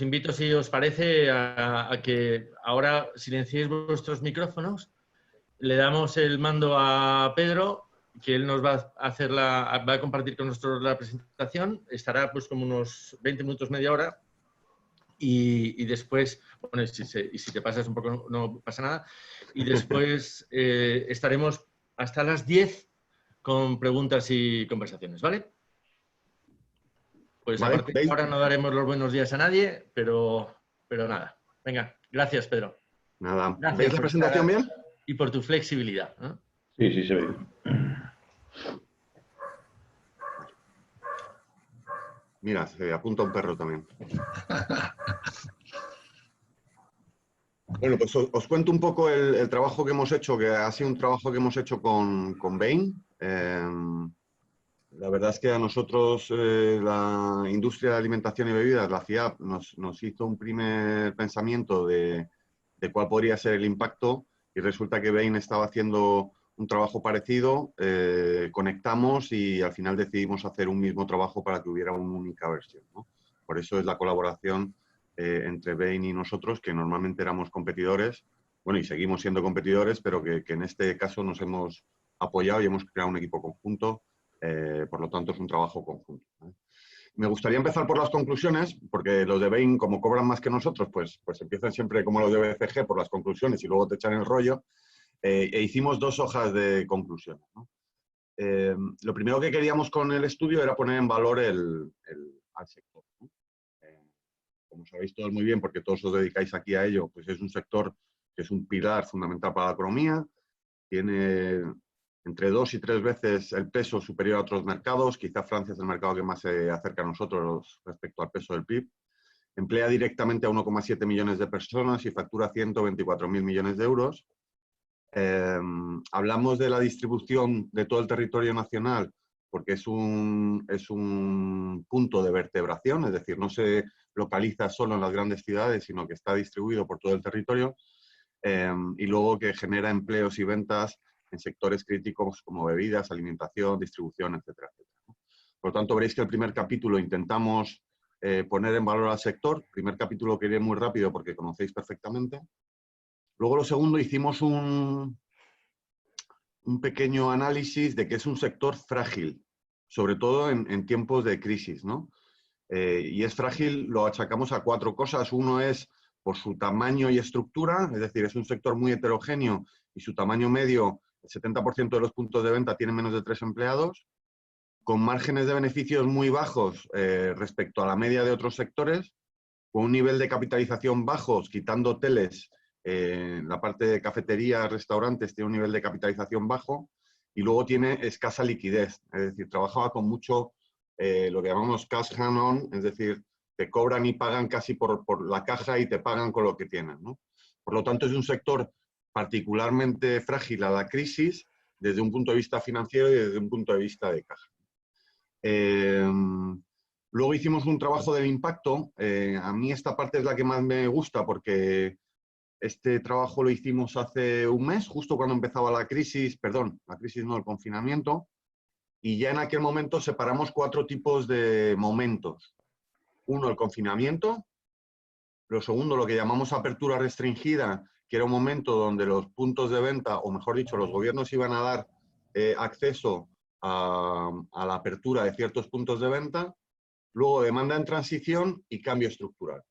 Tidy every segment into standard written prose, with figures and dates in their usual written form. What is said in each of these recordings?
os invito, si os parece, a que ahora silenciéis vuestros micrófonos. Le damos el mando a Pedro, que él nos va a hacer va a compartir con nosotros la presentación. Estará pues como unos 20 minutos, media hora. Y después, bueno, y si te pasas un poco no pasa nada. Y después estaremos hasta las 10 con preguntas y conversaciones, ¿vale? Pues Vale, a partir de ahora no daremos los buenos días a nadie, pero nada. Venga, gracias, Pedro. Nada. Gracias ¿Veis la presentación bien? y por tu flexibilidad, ¿no? Sí, sí se ve. Mira, se apunta un perro también. Bueno, pues os cuento un poco el trabajo que hemos hecho, que ha sido un trabajo que hemos hecho con Bain. La verdad es que a nosotros la industria de alimentación y bebidas, la CIAB, nos hizo un primer pensamiento de cuál podría ser el impacto y resulta que Bain estaba haciendo un trabajo parecido, conectamos y al final decidimos hacer un mismo trabajo para que hubiera una única versión, ¿no? Por eso es la colaboración entre Bain y nosotros, que normalmente éramos competidores, bueno, y seguimos siendo competidores, pero que en este caso nos hemos apoyado y hemos creado un equipo conjunto. Por lo tanto, es un trabajo conjunto, ¿eh? Me gustaría empezar por las conclusiones, porque los de Bain, como cobran más que nosotros, pues empiezan siempre como los de BCG por las conclusiones y luego te echan el rollo. Hicimos 2 hojas de conclusiones, ¿no? Lo primero que queríamos con el estudio era poner en valor al sector, ¿no? Como sabéis todos muy bien, porque todos os dedicáis aquí a ello, pues es un sector que es un pilar fundamental para la economía, tiene entre 2 y 3 veces el peso superior a otros mercados. Quizá Francia es el mercado que más se acerca a nosotros respecto al peso del PIB. Emplea directamente a 1,7 millones de personas y factura 124.000 millones de euros. Hablamos de la distribución de todo el territorio nacional porque es un punto de vertebración, es decir, no se localiza solo en las grandes ciudades, sino que está distribuido por todo el territorio. Y luego que genera empleos y ventas en sectores críticos como bebidas, alimentación, distribución, etcétera, etcétera. Por lo tanto, veréis que el primer capítulo intentamos poner en valor al sector. El primer capítulo que iré muy rápido porque conocéis perfectamente. Luego, lo segundo, hicimos un pequeño análisis de que es un sector frágil, sobre todo en tiempos de crisis, ¿no? Y es frágil, lo achacamos a 4 cosas. Uno es por su tamaño y estructura, es decir, es un sector muy heterogéneo y su tamaño medio, el 70% de los puntos de venta tienen menos de 3 empleados, con márgenes de beneficios muy bajos respecto a la media de otros sectores, con un nivel de capitalización bajos, quitando hoteles, la parte de cafeterías, restaurantes, tiene un nivel de capitalización bajo, y luego tiene escasa liquidez, es decir, trabajaba con mucho lo que llamamos cash hand-on, es decir, te cobran y pagan casi por la caja y te pagan con lo que tienen, ¿no? Por lo tanto, es un sector particularmente frágil a la crisis desde un punto de vista financiero y desde un punto de vista de caja. Luego hicimos un trabajo del impacto. A mí esta parte es la que más me gusta porque este trabajo lo hicimos hace un mes, justo cuando empezaba la crisis, perdón, la crisis no, el confinamiento, y ya en aquel momento separamos 4 tipos de momentos. Uno, el confinamiento. Lo segundo, lo que llamamos apertura restringida, que era un momento donde los puntos de venta, o mejor dicho, los gobiernos iban a dar acceso a la apertura de ciertos puntos de venta. Luego, demanda en transición y cambio estructural.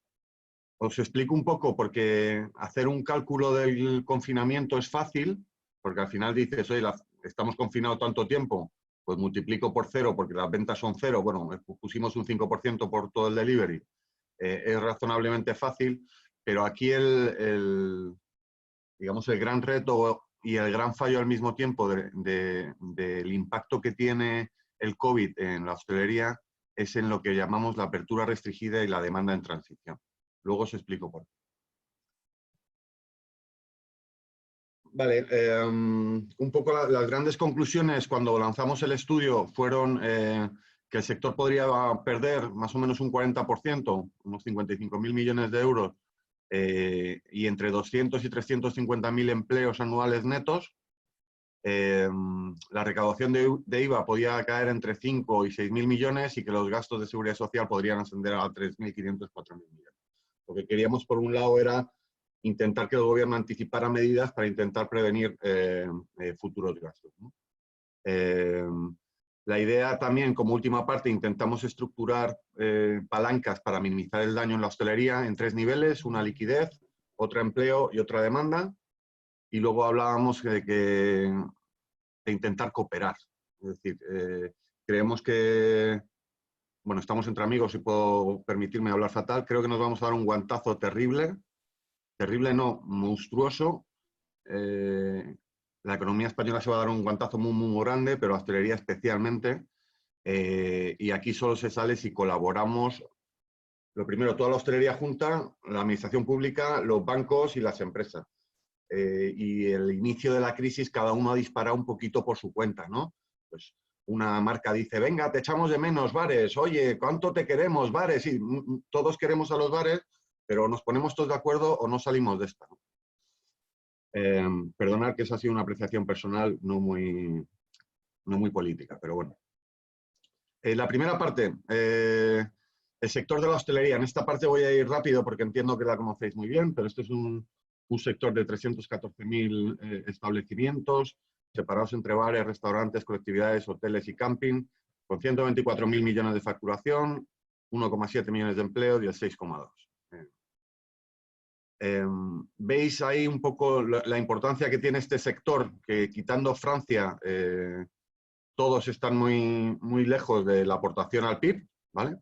Os explico un poco, porque hacer un cálculo del confinamiento es fácil, porque al final dices, oye, estamos confinados tanto tiempo, pues multiplico por 0 porque las ventas son 0, bueno, pusimos un 5% por todo el delivery, es razonablemente fácil, pero aquí digamos, el gran reto y el gran fallo al mismo tiempo del impacto que tiene el COVID en la hostelería es en lo que llamamos la apertura restringida y la demanda en transición. Luego os explico por qué. Vale, un poco las grandes conclusiones cuando lanzamos el estudio fueron que el sector podría perder más o menos un 40%, unos 55.000 millones de euros, y entre 200 y 350.000 empleos anuales netos. La recaudación de IVA podía caer entre 5 y 6.000 millones y que los gastos de seguridad social podrían ascender a 3.500, 4.000 millones. que queríamos, por un lado, era intentar que el gobierno anticipara medidas para intentar prevenir futuros gastos, ¿no? La idea también, como última parte, intentamos estructurar palancas para minimizar el daño en la hostelería en 3 niveles, una liquidez, otra empleo y otra demanda. Y luego hablábamos de intentar cooperar. Es decir, creemos que, bueno, estamos entre amigos y puedo permitirme hablar fatal, creo que nos vamos a dar un guantazo terrible, terrible no, monstruoso. La economía española se va a dar un guantazo muy, muy grande, pero la hostelería especialmente. Y aquí solo se sale si colaboramos, lo primero, toda la hostelería junta, la administración pública, los bancos y las empresas. Y el inicio de la crisis, cada uno ha disparado un poquito por su cuenta, ¿no? Pues una marca dice, venga, te echamos de menos, bares, oye, ¿cuánto te queremos, bares? Sí, todos queremos a los bares, pero nos ponemos todos de acuerdo o no salimos de esta, ¿no? Perdonad que esa ha sido una apreciación personal no muy política, pero bueno. La primera parte, el sector de la hostelería. En esta parte voy a ir rápido porque entiendo que la conocéis muy bien, pero este es un sector de 314.000 establecimientos, separados entre bares, restaurantes, colectividades, hoteles y camping, con 124.000 millones de facturación, 1,7 millones de empleos y el 6,2. Veis ahí un poco la importancia que tiene este sector, que quitando Francia, todos están muy lejos de la aportación al PIB, ¿vale?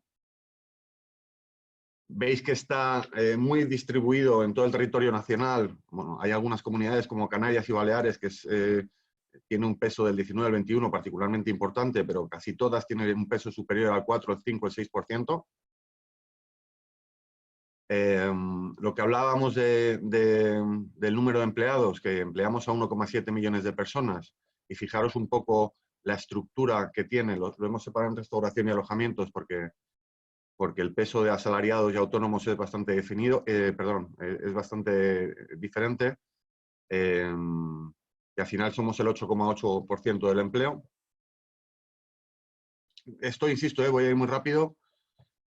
Veis que está muy distribuido en todo el territorio nacional. Bueno, hay algunas comunidades como Canarias y Baleares que tiene un peso del 19 al 21 particularmente importante, pero casi todas tienen un peso superior al 4, el 5, el 6%. Lo que hablábamos del número de empleados, que empleamos a 1,7 millones de personas, y fijaros un poco la estructura que tiene, lo hemos separado en restauración y alojamientos porque el peso de asalariados y autónomos es bastante definido, es bastante diferente, y al final somos el 8,8% del empleo. Esto, insisto, voy a ir muy rápido.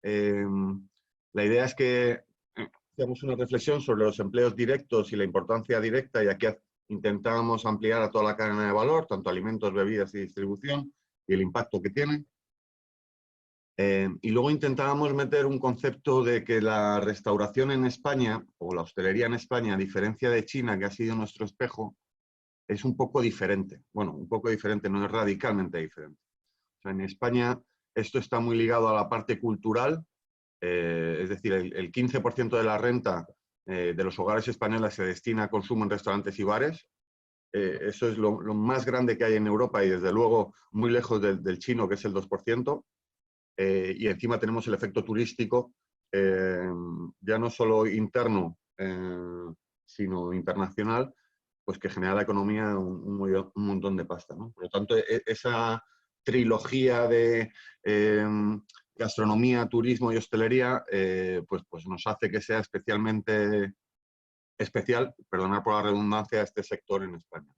La idea es que hacemos una reflexión sobre los empleos directos y la importancia directa, y aquí intentamos ampliar a toda la cadena de valor, tanto alimentos, bebidas y distribución, y el impacto que tienen. Y luego intentábamos meter un concepto de que la restauración en España, o la hostelería en España, a diferencia de China, que ha sido nuestro espejo, es un poco diferente. Bueno, un poco diferente, no es radicalmente diferente. O sea, en España esto está muy ligado a la parte cultural, es decir, el 15% de la renta de los hogares españoles se destina a consumo en restaurantes y bares. Eso es lo más grande que hay en Europa y desde luego muy lejos del chino, que es el 2%. Y encima tenemos el efecto turístico, ya no solo interno, sino internacional, pues que genera a la economía un montón de pasta, ¿no? Por lo tanto, esa trilogía de gastronomía, turismo y hostelería, pues nos hace que sea especialmente especial, perdonad por la redundancia, este sector en España.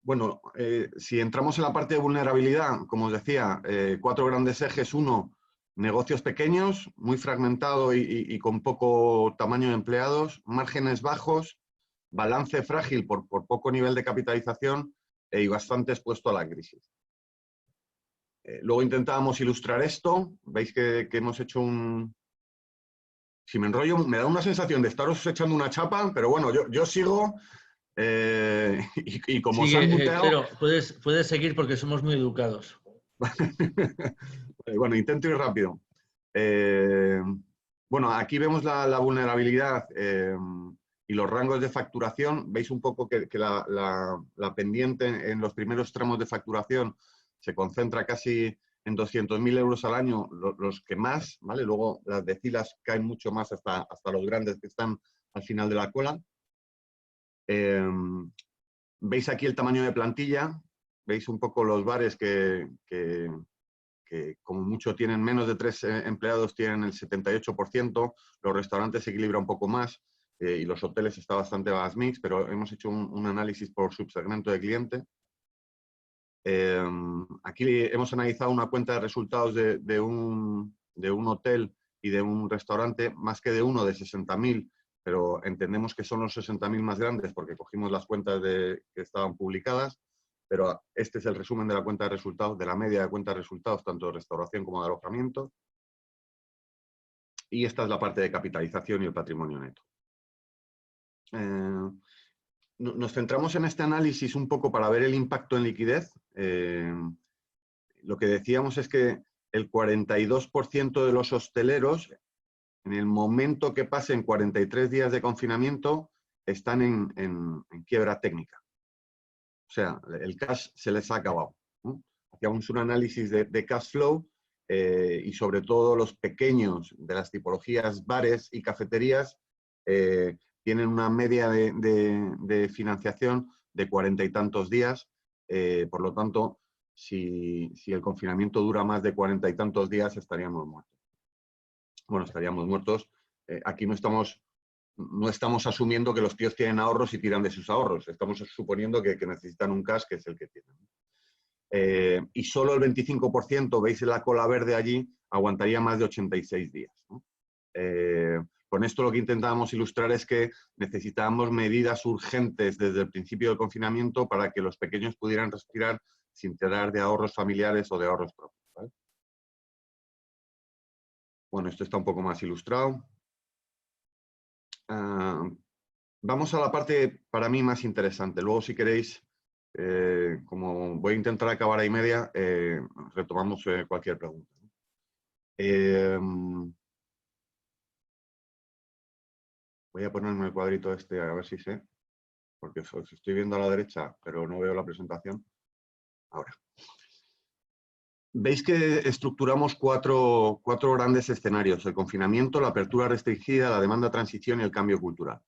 Bueno, si entramos en la parte de vulnerabilidad, como os decía, 4 grandes ejes. Uno, negocios pequeños, muy fragmentado y con poco tamaño de empleados, márgenes bajos, balance frágil por poco nivel de capitalización y bastante expuesto a la crisis. Luego intentábamos ilustrar esto. Veis que hemos hecho un... Si me enrollo, me da una sensación de estaros echando una chapa, pero bueno, yo sigo... y como Sigue, se han muteado... pero puedes seguir porque somos muy educados. Bueno, intento ir rápido. Bueno, aquí vemos la vulnerabilidad y los rangos de facturación. Veis un poco que la pendiente en los primeros tramos de facturación se concentra casi en 200.000 euros al año, los que más, ¿vale? Luego las decilas caen mucho más hasta los grandes que están al final de la cola. Veis aquí el tamaño de plantilla, veis un poco los bares que como mucho tienen menos de 3 empleados, tienen el 78%, los restaurantes se equilibra un poco más y los hoteles está bastante más mix, pero hemos hecho un análisis por subsegmento de cliente. Aquí hemos analizado una cuenta de resultados de un hotel y de un restaurante, más que de uno de 60.000, pero entendemos que son los 60.000 más grandes porque cogimos las cuentas que estaban publicadas, pero este es el resumen de la cuenta de resultados, de la media de cuenta de resultados, tanto de restauración como de alojamiento. Y esta es la parte de capitalización y el patrimonio neto. Nos centramos en este análisis un poco para ver el impacto en liquidez. Lo que decíamos es que el 42% de los hosteleros, en el momento que pasen 43 días de confinamiento, están en quiebra técnica. O sea, el cash se les ha acabado, ¿no? Hacíamos un análisis de cash flow y sobre todo los pequeños de las tipologías bares y cafeterías tienen una media de financiación de 40 y tantos días. Por lo tanto, si el confinamiento dura más de 40 y tantos días, estaríamos muertos. Bueno, estaríamos muertos. Aquí no estamos asumiendo que los tíos tienen ahorros y tiran de sus ahorros. Estamos suponiendo que necesitan un cash, que es el que tienen. Y solo el 25%, veis la cola verde allí, aguantaría más de 86 días, ¿no? Con esto lo que intentábamos ilustrar es que necesitábamos medidas urgentes desde el principio del confinamiento para que los pequeños pudieran respirar sin tirar de ahorros familiares o de ahorros propios, ¿vale? Bueno, esto está un poco más ilustrado. Vamos a la parte para mí más interesante. Luego, si queréis, como voy a intentar acabar a y media, retomamos cualquier pregunta. Voy a ponerme el cuadrito este a ver si sé, porque os estoy viendo a la derecha, pero no veo la presentación. Ahora. Veis que estructuramos cuatro grandes escenarios: el confinamiento, la apertura restringida, la demanda transición y el cambio cultural.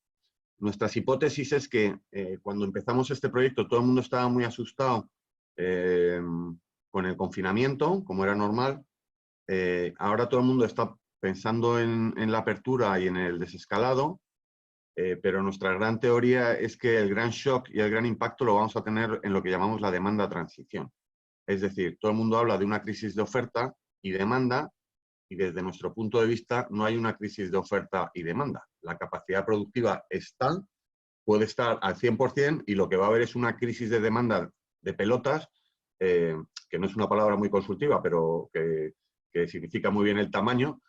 Nuestras hipótesis es que cuando empezamos este proyecto todo el mundo estaba muy asustado con el confinamiento, como era normal. Ahora todo el mundo está pensando en la apertura y en el desescalado, pero nuestra gran teoría es que el gran shock y el gran impacto lo vamos a tener en lo que llamamos la demanda transición. Es decir, todo el mundo habla de una crisis de oferta y demanda, y desde nuestro punto de vista no hay una crisis de oferta y demanda. La capacidad productiva está, puede estar al 100%, y lo que va a haber es una crisis de demanda de pelotas, que no es una palabra muy consultiva, pero que significa muy bien el tamaño,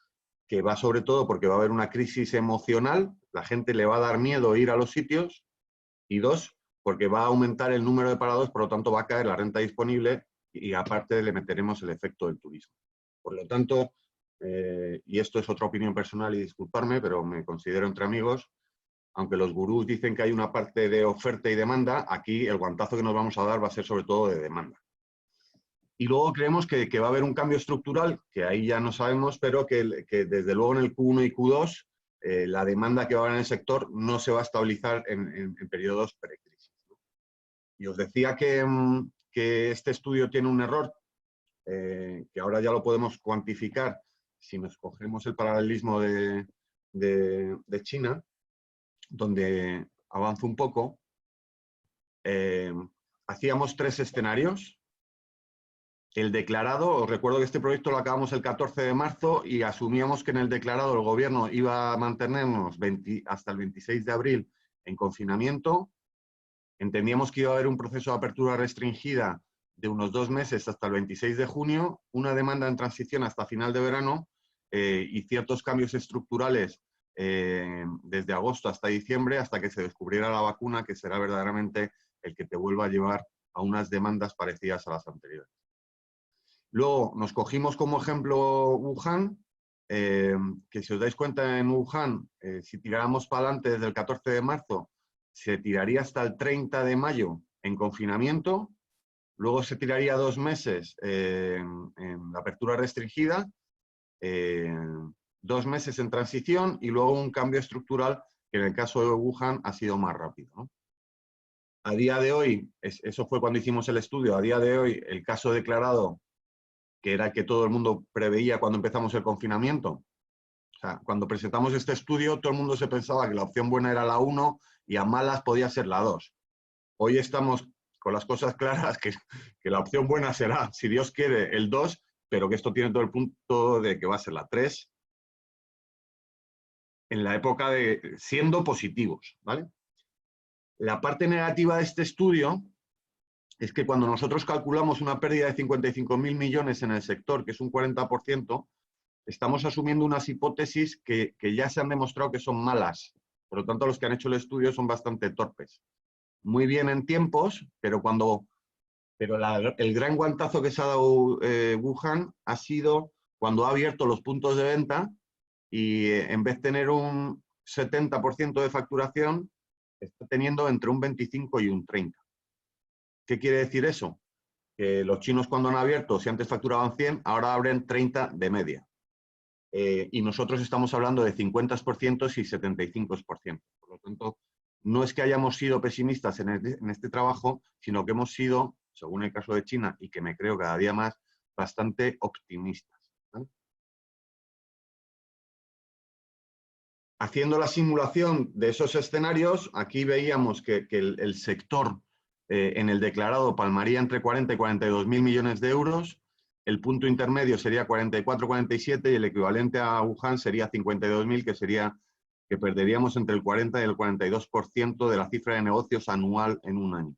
que va sobre todo porque va a haber una crisis emocional, la gente le va a dar miedo ir a los sitios, y dos, porque va a aumentar el número de parados, por lo tanto va a caer la renta disponible y aparte le meteremos el efecto del turismo. Por lo tanto, y esto es otra opinión personal y disculparme, pero me considero entre amigos, aunque los gurús dicen que hay una parte de oferta y demanda, aquí el guantazo que nos vamos a dar va a ser sobre todo de demanda. Y luego creemos que va a haber un cambio estructural, que ahí ya no sabemos, pero que desde luego en el Q1 y Q2 la demanda que va a haber en el sector no se va a estabilizar en periodos precrisis, ¿no? Y os decía que este estudio tiene un error, que ahora ya lo podemos cuantificar si nos cogemos el paralelismo de China, donde avanzo un poco. Hacíamos 3 escenarios. El declarado, os recuerdo que este proyecto lo acabamos el 14 de marzo y asumíamos que en el declarado el gobierno iba a mantenernos hasta el 26 de abril en confinamiento. Entendíamos que iba a haber un proceso de apertura restringida de unos 2 meses hasta el 26 de junio, una demanda en transición hasta final de verano y ciertos cambios estructurales desde agosto hasta diciembre, hasta que se descubriera la vacuna, que será verdaderamente el que te vuelva a llevar a unas demandas parecidas a las anteriores. Luego nos cogimos como ejemplo Wuhan, que si os dais cuenta en Wuhan, si tiráramos para adelante desde el 14 de marzo, se tiraría hasta el 30 de mayo en confinamiento, luego se tiraría 2 meses en la apertura restringida, 2 meses en transición y luego un cambio estructural que en el caso de Wuhan ha sido más rápido, ¿no? A día de hoy, eso fue cuando hicimos el estudio, a día de hoy el caso declarado, que era el que todo el mundo preveía cuando empezamos el confinamiento. O sea, cuando presentamos este estudio, todo el mundo se pensaba que la opción buena era la 1 y a malas podía ser la 2. Hoy estamos con las cosas claras que la opción buena será, si Dios quiere, el 2, pero que esto tiene todo el punto de que va a ser la 3 en la época de siendo positivos, ¿vale? La parte negativa de este estudio es que cuando nosotros calculamos una pérdida de 55.000 millones en el sector, que es un 40%, estamos asumiendo unas hipótesis que ya se han demostrado que son malas. Por lo tanto, los que han hecho el estudio son bastante torpes. Muy bien en tiempos, pero el gran guantazo que se ha dado Wuhan ha sido cuando ha abierto los puntos de venta y en vez de tener un 70% de facturación, está teniendo entre un 25 y un 30. ¿Qué quiere decir eso? Que los chinos cuando han abierto, si antes facturaban 100, ahora abren 30 de media. Y nosotros estamos hablando de 50% y 75%. Por lo tanto, no es que hayamos sido pesimistas en este trabajo, sino que hemos sido, según el caso de China, y que me creo cada día más, bastante optimistas, ¿vale? Haciendo la simulación de esos escenarios, aquí veíamos que el sector en el declarado palmaría entre 40 y 42.000 millones de euros, el punto intermedio sería 44-47 y el equivalente a Wuhan sería 52.000, que sería que perderíamos entre el 40 y el 42% de la cifra de negocios anual en un año.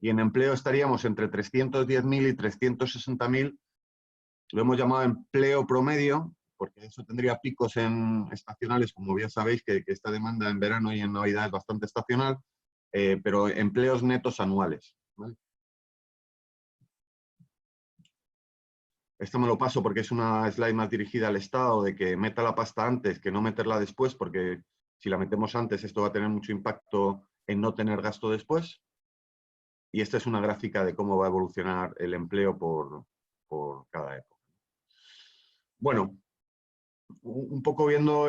Y en empleo estaríamos entre 310.000 y 360.000, lo hemos llamado empleo promedio, porque eso tendría picos estacionales, como bien sabéis, que esta demanda en verano y en Navidad es bastante estacional, pero empleos netos anuales, ¿vale? Esto me lo paso porque es una slide más dirigida al Estado, de que meta la pasta antes que no meterla después, porque si la metemos antes esto va a tener mucho impacto en no tener gasto después. Y esta es una gráfica de cómo va a evolucionar el empleo por cada época. Bueno, un poco viendo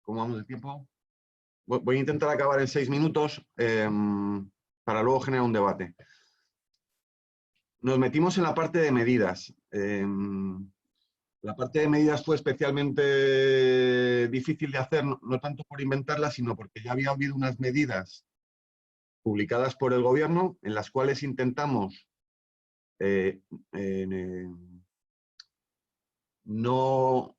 ¿cómo vamos de tiempo? Voy a intentar acabar en 6 minutos para luego generar un debate. Nos metimos en la parte de medidas. La parte de medidas fue especialmente difícil de hacer, no tanto por inventarlas, sino porque ya había habido unas medidas publicadas por el gobierno en las cuales intentamos no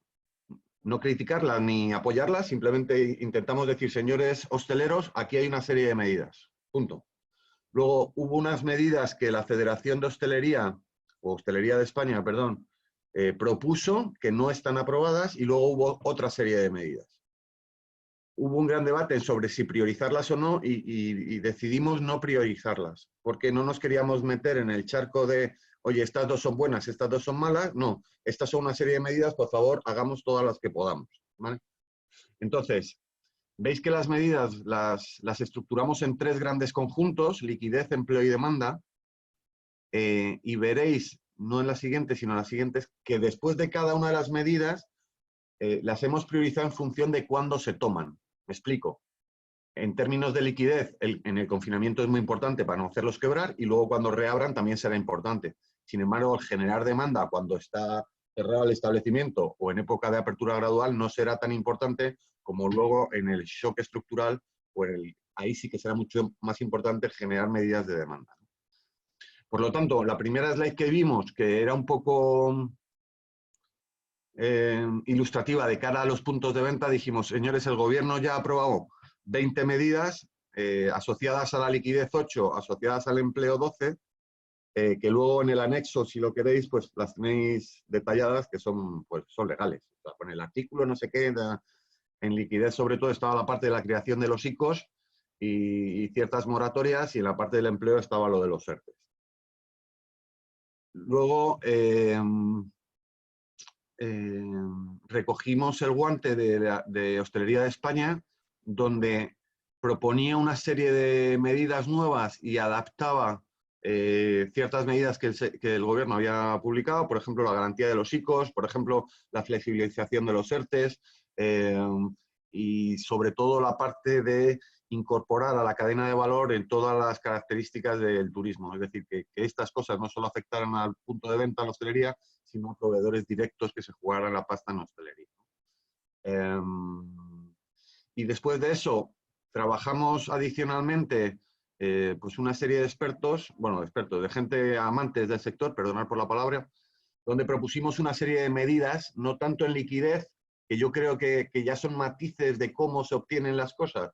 criticarlas ni apoyarlas, simplemente intentamos decir, señores hosteleros, aquí hay una serie de medidas. Punto. Luego hubo unas medidas que la Federación de Hostelería, o Hostelería de España, perdón, propuso que no están aprobadas y luego hubo otra serie de medidas. Hubo un gran debate sobre si priorizarlas o no y decidimos no priorizarlas, porque no nos queríamos meter en el charco de, oye, estas dos son buenas, estas dos son malas. No, estas son una serie de medidas, por favor, hagamos todas las que podamos, ¿vale? Entonces, veis que las medidas las estructuramos en 3 grandes conjuntos: liquidez, empleo y demanda. Y veréis, no en la siguiente, sino en las siguientes, que después de cada una de las medidas las hemos priorizado en función de cuándo se toman. Me explico. En términos de liquidez, en el confinamiento es muy importante para no hacerlos quebrar, y luego cuando reabran también será importante. Sin embargo, el generar demanda cuando está cerrado el establecimiento o en época de apertura gradual no será tan importante como luego en el shock estructural, o ahí sí que será mucho más importante generar medidas de demanda. Por lo tanto, la primera slide que vimos, que era un poco ilustrativa de cara a los puntos de venta, dijimos, señores, el gobierno ya ha aprobado 20 medidas asociadas a la liquidez 8, asociadas al empleo 12, que luego en el anexo, si lo queréis, pues las tenéis detalladas, que son, pues, son legales. O sea, con el artículo no sé qué, en liquidez sobre todo estaba la parte de la creación de los ICOs y ciertas moratorias, y en la parte del empleo estaba lo de los ERTES. Luego recogimos el guante de Hostelería de España, donde proponía una serie de medidas nuevas y adaptaba ciertas medidas que el gobierno había publicado, por ejemplo, la garantía de los ICOs, por ejemplo, la flexibilización de los ERTES, y sobre todo la parte de incorporar a la cadena de valor en todas las características del turismo. Es decir, que estas cosas no solo afectaran al punto de venta, a la hostelería, sino a proveedores directos que se jugaran la pasta en hostelería. Y después de eso, trabajamos adicionalmente pues una serie de expertos, de gente amantes del sector, perdonad por la palabra, donde propusimos una serie de medidas, no tanto en liquidez, que yo creo que ya son matices de cómo se obtienen las cosas,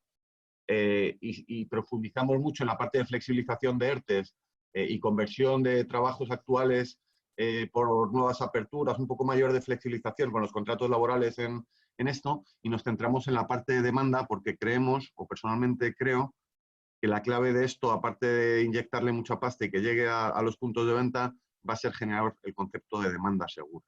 y profundizamos mucho en la parte de flexibilización de ERTEs y conversión de trabajos actuales por nuevas aperturas, un poco mayor de flexibilización con los contratos laborales en esto, y nos centramos en la parte de demanda porque creemos, o personalmente creo, que la clave de esto, aparte de inyectarle mucha pasta y que llegue a los puntos de venta, va a ser generar el concepto de demanda segura.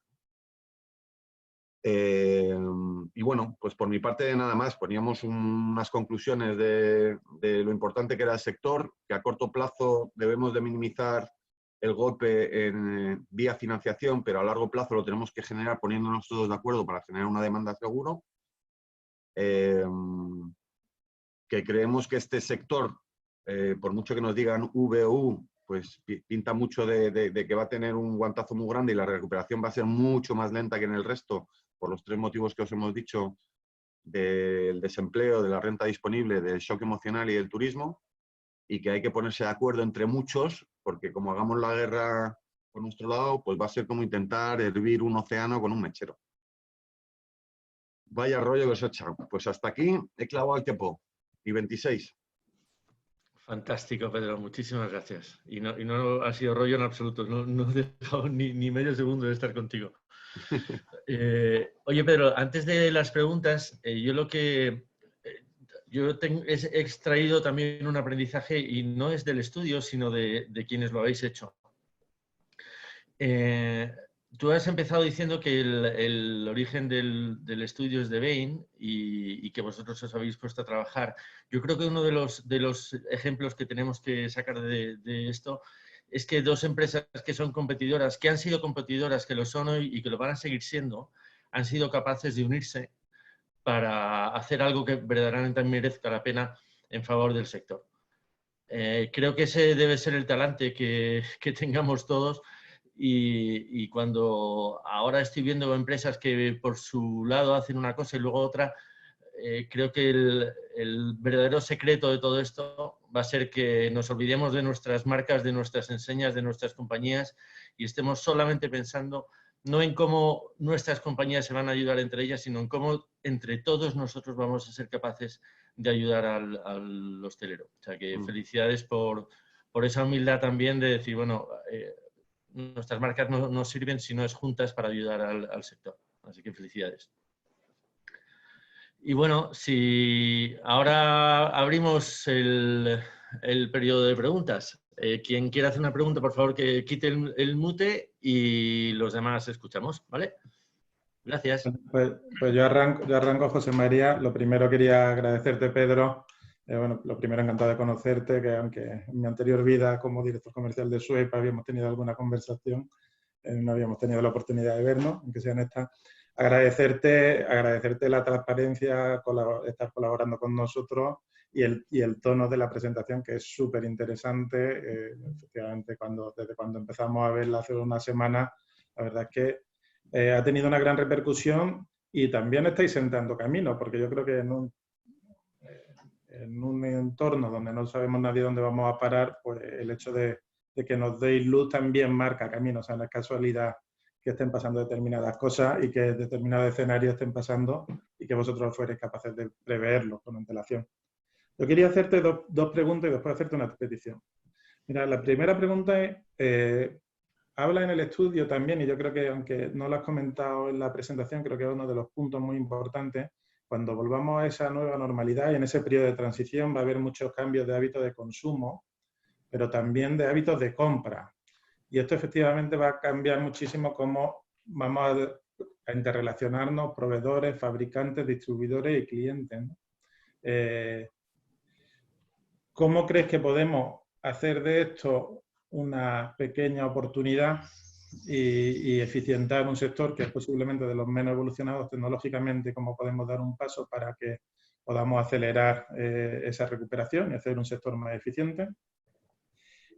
Y bueno, pues por mi parte nada más, poníamos unas conclusiones de lo importante que era el sector, que a corto plazo debemos de minimizar el golpe en vía financiación, pero a largo plazo lo tenemos que generar poniéndonos todos de acuerdo para generar una demanda seguro. Que creemos que este sector, por mucho que nos digan VU, pues pinta mucho de que va a tener un guantazo muy grande y la recuperación va a ser mucho más lenta que en el resto, por los 3 motivos que os hemos dicho, del desempleo, de la renta disponible, del shock emocional y del turismo, y que hay que ponerse de acuerdo entre muchos, porque como hagamos la guerra por nuestro lado, pues va a ser como intentar hervir un océano con un mechero. Vaya rollo que os he echado. Pues hasta aquí he clavado el tiempo. Y 26. Fantástico, Pedro. Muchísimas gracias. Y no ha sido rollo en absoluto. No he dejado ni medio segundo de estar contigo. Oye, Pedro, antes de las preguntas, yo he extraído también un aprendizaje y no es del estudio, sino de quienes lo habéis hecho. Tú has empezado diciendo que el origen del estudio es de Bain y que vosotros os habéis puesto a trabajar. Yo creo que uno de los ejemplos que tenemos que sacar de esto es que 2 empresas que son competidoras, que han sido competidoras, que lo son hoy y que lo van a seguir siendo, han sido capaces de unirse para hacer algo que verdaderamente merezca la pena en favor del sector. Creo que ese debe ser el talante que tengamos todos. Y cuando ahora estoy viendo empresas que por su lado hacen una cosa y luego otra, creo que el verdadero secreto de todo esto va a ser que nos olvidemos de nuestras marcas, de nuestras enseñas, de nuestras compañías y estemos solamente pensando no en cómo nuestras compañías se van a ayudar entre ellas, sino en cómo entre todos nosotros vamos a ser capaces de ayudar al hostelero. O sea que felicidades por esa humildad también de decir, bueno, nuestras marcas no sirven si no es juntas para ayudar al sector. Así que felicidades. Y bueno, si ahora abrimos el periodo de preguntas. Quien quiera hacer una pregunta, por favor, que quite el mute y los demás escuchamos, ¿vale? Gracias. Pues yo arranco, José María. Lo primero quería agradecerte, Pedro. Bueno, lo primero, encantado de conocerte, que aunque en mi anterior vida como director comercial de Suez habíamos tenido alguna conversación, no habíamos tenido la oportunidad de vernos, aunque sea en esta. Agradecerte la transparencia, estar colaborando con nosotros y el tono de la presentación, que es súper interesante. Efectivamente, desde cuando empezamos a verla hace una semana, la verdad es que ha tenido una gran repercusión y también estáis sentando camino, porque yo creo que en un entorno donde no sabemos nadie dónde vamos a parar, pues el hecho de que nos deis luz también marca camino. O sea, no es casualidad que estén pasando determinadas cosas y que determinados escenarios estén pasando y que vosotros fuerais capaces de preverlo con antelación. Yo quería hacerte dos preguntas y después hacerte una petición. Mira, la primera pregunta es... habla en el estudio también, y yo creo que, aunque no lo has comentado en la presentación, creo que es uno de los puntos muy importantes. Cuando volvamos a esa nueva normalidad y en ese periodo de transición va a haber muchos cambios de hábitos de consumo, pero también de hábitos de compra. Y esto efectivamente va a cambiar muchísimo cómo vamos a interrelacionarnos proveedores, fabricantes, distribuidores y clientes, ¿no? ¿Cómo crees que podemos hacer de esto una pequeña oportunidad y eficientar un sector que es posiblemente de los menos evolucionados tecnológicamente? ¿Cómo podemos dar un paso para que podamos acelerar esa recuperación y hacer un sector más eficiente?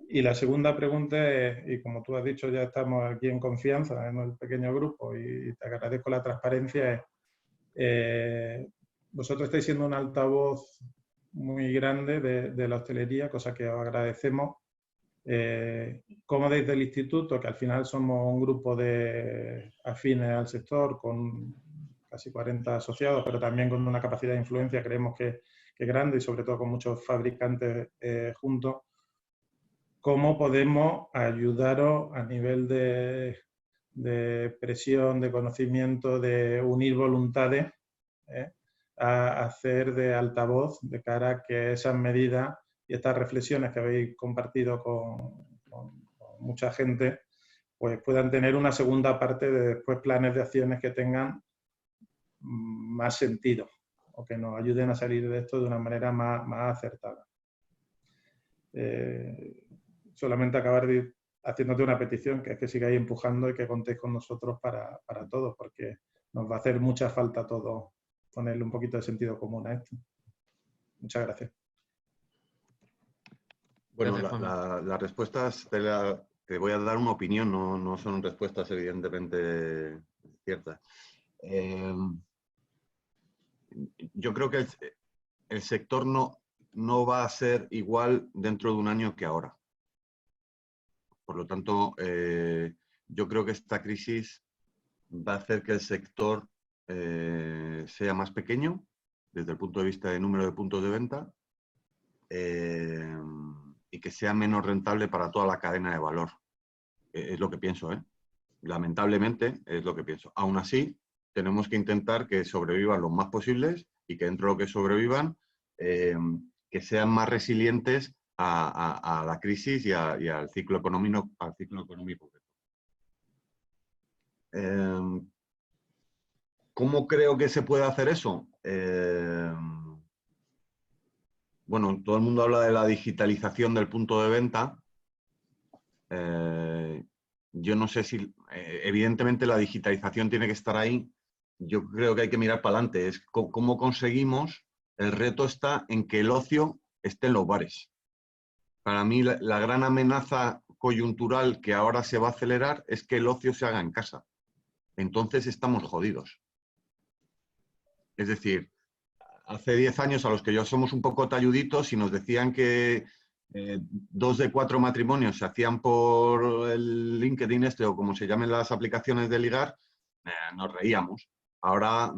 Y la segunda pregunta es, y como tú has dicho, ya estamos aquí en confianza en el pequeño grupo y te agradezco la transparencia, vosotros estáis siendo un altavoz muy grande de la hostelería, cosa que os agradecemos. Como desde el instituto, que al final somos un grupo de afines al sector, con casi 40 asociados, pero también con una capacidad de influencia, creemos que es grande y sobre todo con muchos fabricantes juntos. ¿Cómo podemos ayudaros a nivel de presión, de conocimiento, de unir voluntades, a hacer de altavoz de cara a que esas medidas y estas reflexiones que habéis compartido con mucha gente, pues puedan tener una segunda parte de después planes de acciones que tengan más sentido o que nos ayuden a salir de esto de una manera más acertada. Solamente acabar haciéndote una petición, que es que sigáis empujando y que contéis con nosotros para todo, porque nos va a hacer mucha falta a todos ponerle un poquito de sentido común a esto. Muchas gracias. Bueno, las respuestas te voy a dar una opinión, no son respuestas evidentemente ciertas. Yo creo que el sector no va a ser igual dentro de un año que ahora. Por lo tanto, yo creo que esta crisis va a hacer que el sector sea más pequeño desde el punto de vista de número de puntos de venta y que sea menos rentable para toda la cadena de valor. Es lo que pienso, ¿eh? Lamentablemente es lo que pienso. Aún así, tenemos que intentar que sobrevivan los más posibles y que dentro de lo que sobrevivan, que sean más resilientes a la crisis y al ciclo económico. ¿Cómo creo que se puede hacer eso? Bueno, todo el mundo habla de la digitalización del punto de venta. Yo no sé si, evidentemente la digitalización tiene que estar ahí. Yo creo que hay que mirar para adelante. Es cómo conseguimos, el reto está en que el ocio esté en los bares. Para mí la gran amenaza coyuntural que ahora se va a acelerar es que el ocio se haga en casa. Entonces estamos jodidos. Es decir, hace 10 años a los que ya somos un poco talluditos y nos decían que 2 de 4 matrimonios se hacían por el LinkedIn o como se llamen las aplicaciones de ligar, nos reíamos. Ahora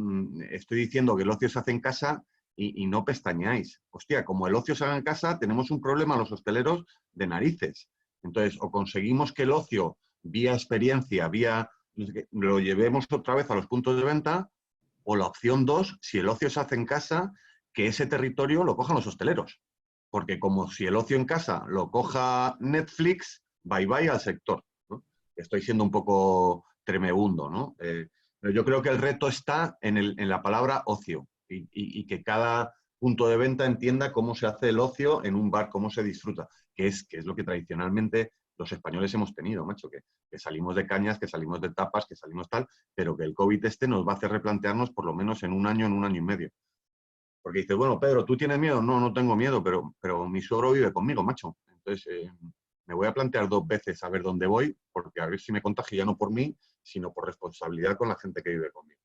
estoy diciendo que el ocio se hace en casa y no pestañeáis. Hostia, como el ocio se haga en casa, tenemos un problema los hosteleros de narices. Entonces, o conseguimos que el ocio, vía experiencia, lo llevemos otra vez a los puntos de venta, o la opción 2, si el ocio se hace en casa, que ese territorio lo cojan los hosteleros. Porque como si el ocio en casa lo coja Netflix, bye bye al sector, ¿no? Estoy siendo un poco tremebundo, ¿no? Pero yo creo que el reto está en la palabra ocio y que cada punto de venta entienda cómo se hace el ocio en un bar, cómo se disfruta, que es lo que tradicionalmente los españoles hemos tenido, macho, que salimos de cañas, que salimos de tapas, que salimos tal, pero que el COVID nos va a hacer replantearnos por lo menos en un año y medio. Porque dices, bueno, Pedro, ¿tú tienes miedo? No, no tengo miedo, pero mi suegro vive conmigo, macho. Entonces, me voy a plantear 2 veces a ver dónde voy, porque a ver si me contagio ya no por mí, sino por responsabilidad con la gente que vive conmigo.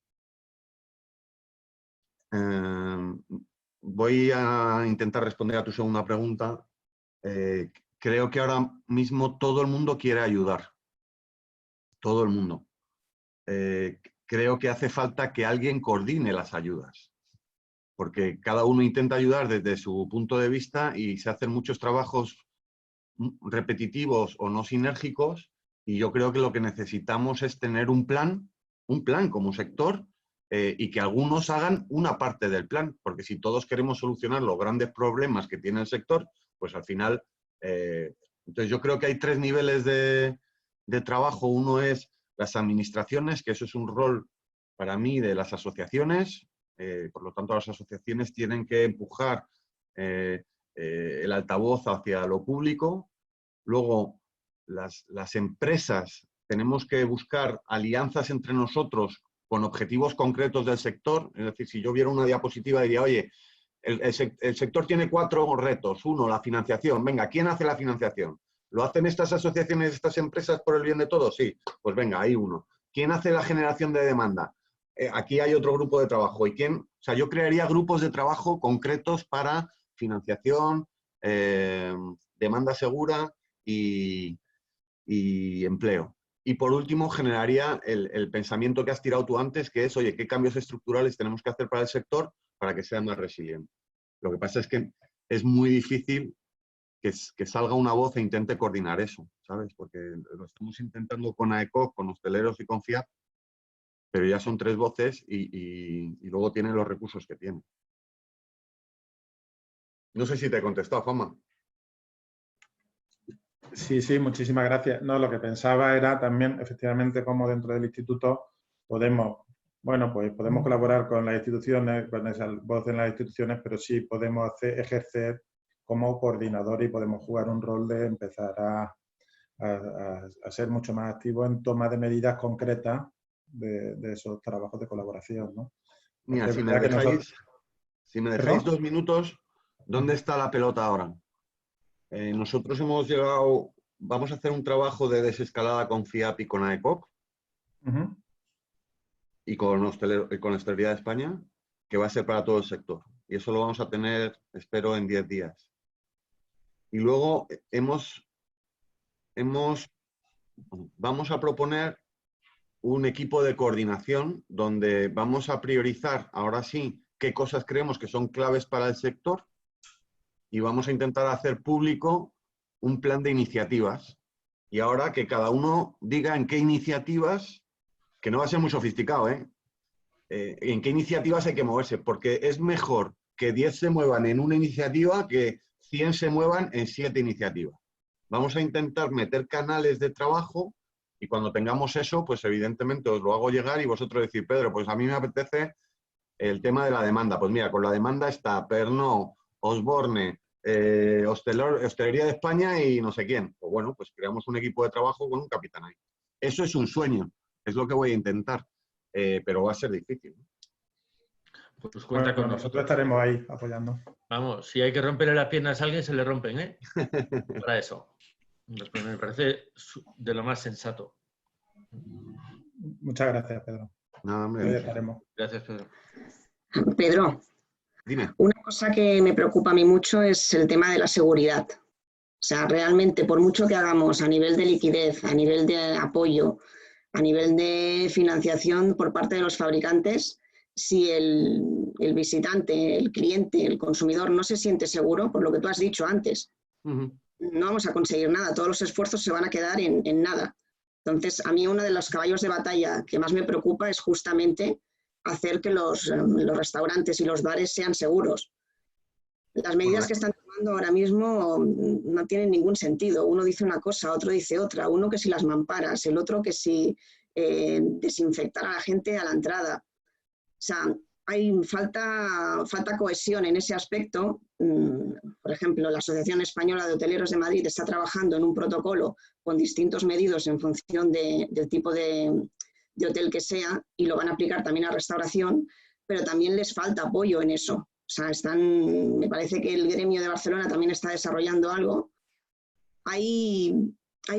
Voy a intentar responder a tu segunda pregunta. Creo que ahora mismo todo el mundo quiere ayudar. Todo el mundo. Creo que hace falta que alguien coordine las ayudas. Porque cada uno intenta ayudar desde su punto de vista y se hacen muchos trabajos repetitivos o no sinérgicos, y yo creo que lo que necesitamos es tener un plan como sector, y que algunos hagan una parte del plan, porque si todos queremos solucionar los grandes problemas que tiene el sector, pues al final... entonces yo creo que hay 3 niveles de trabajo. Uno es las administraciones, que eso es un rol para mí de las asociaciones. Por lo tanto, las asociaciones tienen que empujar el altavoz hacia lo público. Luego, las empresas tenemos que buscar alianzas entre nosotros con objetivos concretos del sector. Es decir, si yo viera una diapositiva diría, oye, el sector tiene 4 retos. 1, la financiación. Venga, ¿quién hace la financiación? ¿Lo hacen estas asociaciones, estas empresas por el bien de todos? Sí, pues venga, hay uno. ¿Quién hace la generación de demanda? Aquí hay otro grupo de trabajo. ¿Y quién? O sea, yo crearía grupos de trabajo concretos para financiación, demanda segura y empleo. Y por último, generaría el pensamiento que has tirado tú antes, que es, oye, ¿qué cambios estructurales tenemos que hacer para el sector para que sea más resiliente? Lo que pasa es que es muy difícil que salga una voz e intente coordinar eso, ¿sabes? Porque lo estamos intentando con AECOC, con hosteleros y con FIAP, pero ya son 3 voces y luego tienen los recursos que tienen. No sé si te he contestado, Juanma. Sí, sí, muchísimas gracias. No, lo que pensaba era también, efectivamente, cómo dentro del instituto podemos, bueno, pues podemos colaborar con las instituciones, con esa voz en las instituciones, pero sí podemos ejercer como coordinador y podemos jugar un rol de empezar a ser mucho más activos en toma de medidas concretas de esos trabajos de colaboración, ¿no? Mira, si me Que nosotros... dejáis 2 minutos, ¿dónde está la pelota ahora? Nosotros hemos llegado, vamos a hacer un trabajo de desescalada con FIAP y con AECOC y con Hostelería de España, que va a ser para todo el sector. Y eso lo vamos a tener, espero, en 10 días. Y luego vamos a proponer un equipo de coordinación donde vamos a priorizar, ahora sí, qué cosas creemos que son claves para el sector y vamos a intentar hacer público un plan de iniciativas. Y ahora que cada uno diga en qué iniciativas, que no va a ser muy sofisticado, en qué iniciativas hay que moverse, porque es mejor que 10 se muevan en una iniciativa que 100 se muevan en 7 iniciativas. Vamos a intentar meter canales de trabajo y cuando tengamos eso, pues evidentemente os lo hago llegar y vosotros decir, Pedro, pues a mí me apetece el tema de la demanda. Pues mira, con la demanda está Pernod, Osborne, Hostelería de España y no sé quién. Pues bueno, pues creamos un equipo de trabajo con un capitán ahí. Eso es un sueño, es lo que voy a intentar, pero va a ser difícil. Pues cuenta con nosotros estaremos ahí apoyando. Vamos, si hay que romperle las piernas a alguien, se le rompen, ¿eh? Para eso. Pues me parece de lo más sensato. Muchas gracias, Pedro. Nada, hombre. Estaremos. Gracias, Pedro. Pedro, dime. Una cosa que me preocupa a mí mucho es el tema de la seguridad. O sea, realmente, por mucho que hagamos a nivel de liquidez, a nivel de apoyo, a nivel de financiación por parte de los fabricantes, si el visitante, el cliente, el consumidor no se siente seguro, por lo que tú has dicho antes, no vamos a conseguir nada. Todos los esfuerzos se van a quedar en nada. Entonces, a mí uno de los caballos de batalla que más me preocupa es justamente hacer que los restaurantes y los bares sean seguros. Las medidas que están tomando ahora mismo no tienen ningún sentido. Uno dice una cosa, otro dice otra. Uno que si las mamparas, el otro que si desinfectar a la gente a la entrada. O sea, hay falta cohesión en ese aspecto. Por ejemplo, la Asociación Española de Hoteleros de Madrid está trabajando en un protocolo con distintos medidos en función del tipo de hotel que sea y lo van a aplicar también a restauración, pero también les falta apoyo en eso. O sea, me parece que el gremio de Barcelona también está desarrollando algo. Hay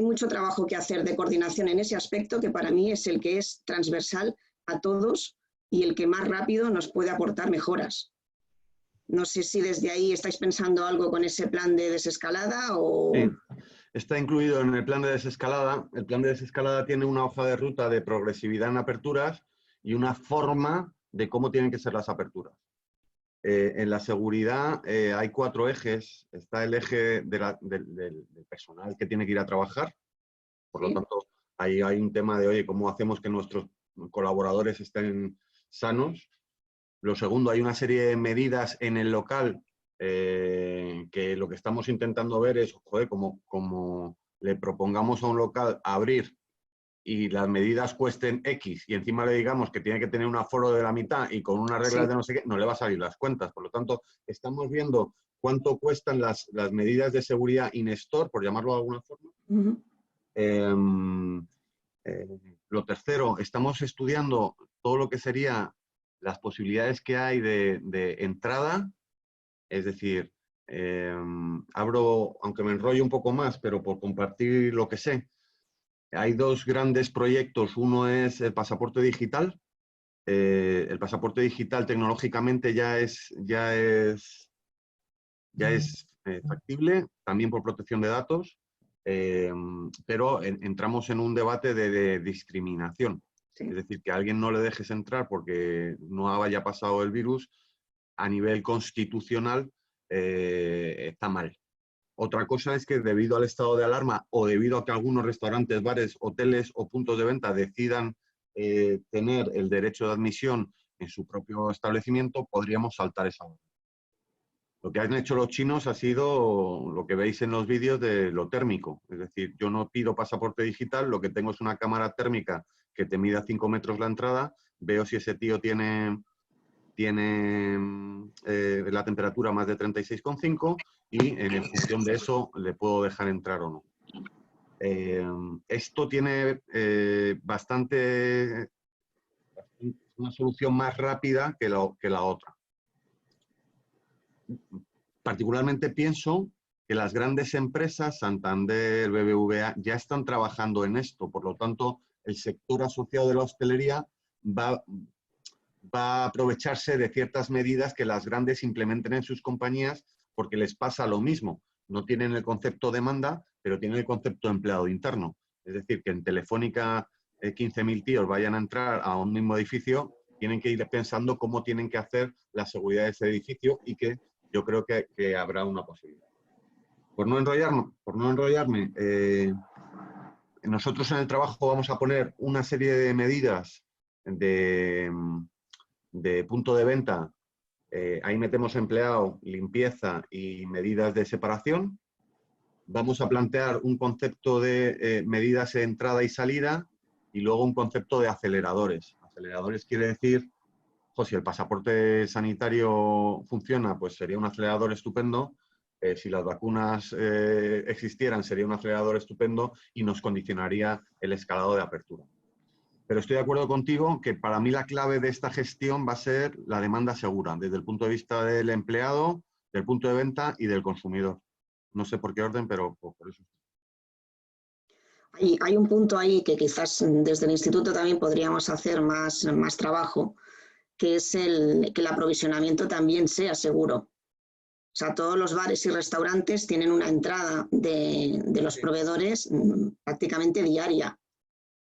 mucho trabajo que hacer de coordinación en ese aspecto que para mí es el que es transversal a todos y el que más rápido nos puede aportar mejoras. No sé si desde ahí estáis pensando algo con ese plan de desescalada o... Sí, está incluido en el plan de desescalada. El plan de desescalada tiene una hoja de ruta de progresividad en aperturas y una forma de cómo tienen que ser las aperturas. En la seguridad hay 4 ejes. Está el eje del personal que tiene que ir a trabajar. Por lo tanto, ahí hay un tema de, oye, ¿cómo hacemos que nuestros colaboradores estén sanos? Lo segundo, hay una serie de medidas en el local que lo que estamos intentando ver es, joder, como le propongamos a un local abrir y las medidas cuesten X y encima le digamos que tiene que tener un aforo de la mitad y con unas reglas de no sé qué, no le va a salir las cuentas. Por lo tanto, estamos viendo cuánto cuestan las medidas de seguridad in-store, por llamarlo de alguna forma. Lo tercero, estamos estudiando todo lo que sería las posibilidades que hay de entrada, es decir, abro, aunque me enrollo un poco más, pero por compartir lo que sé, hay 2 grandes proyectos. Uno es el pasaporte digital. El pasaporte digital tecnológicamente ya es factible, también por protección de datos. pero entramos en un debate de discriminación. Sí. Es decir, que a alguien no le dejes entrar porque no haya pasado el virus, a nivel constitucional está mal. Otra cosa es que debido al estado de alarma o debido a que algunos restaurantes, bares, hoteles o puntos de venta decidan tener el derecho de admisión en su propio establecimiento, podríamos saltar esa hora. Lo que han hecho los chinos ha sido lo que veis en los vídeos de lo térmico. Es decir, yo no pido pasaporte digital, lo que tengo es una cámara térmica que te mide a 5 metros la entrada, veo si ese tío tiene la temperatura más de 36,5 y en función de eso le puedo dejar entrar o no. Esto tiene una solución más rápida que la otra. Particularmente pienso que las grandes empresas, Santander, BBVA, ya están trabajando en esto. Por lo tanto, el sector asociado de la hostelería va a aprovecharse de ciertas medidas que las grandes implementen en sus compañías porque les pasa lo mismo. No tienen el concepto demanda, pero tienen el concepto empleado interno. Es decir, que en Telefónica 15.000 tíos vayan a entrar a un mismo edificio, tienen que ir pensando cómo tienen que hacer la seguridad de ese edificio y que yo creo que habrá una posibilidad. Por no enrollarme, nosotros en el trabajo vamos a poner una serie de medidas de punto de venta. Ahí metemos empleado, limpieza y medidas de separación. Vamos a plantear un concepto de medidas de entrada y salida y luego un concepto de aceleradores. Aceleradores quiere decir, si el pasaporte sanitario funciona, pues sería un acelerador estupendo. Si las vacunas existieran, sería un acelerador estupendo y nos condicionaría el escalado de apertura. Pero estoy de acuerdo contigo que para mí la clave de esta gestión va a ser la demanda segura, desde el punto de vista del empleado, del punto de venta y del consumidor. No sé por qué orden, pero por eso. Hay un punto ahí que quizás desde el instituto también podríamos hacer más trabajo, que es que el aprovisionamiento también sea seguro. O sea, todos los bares y restaurantes tienen una entrada de los proveedores prácticamente diaria.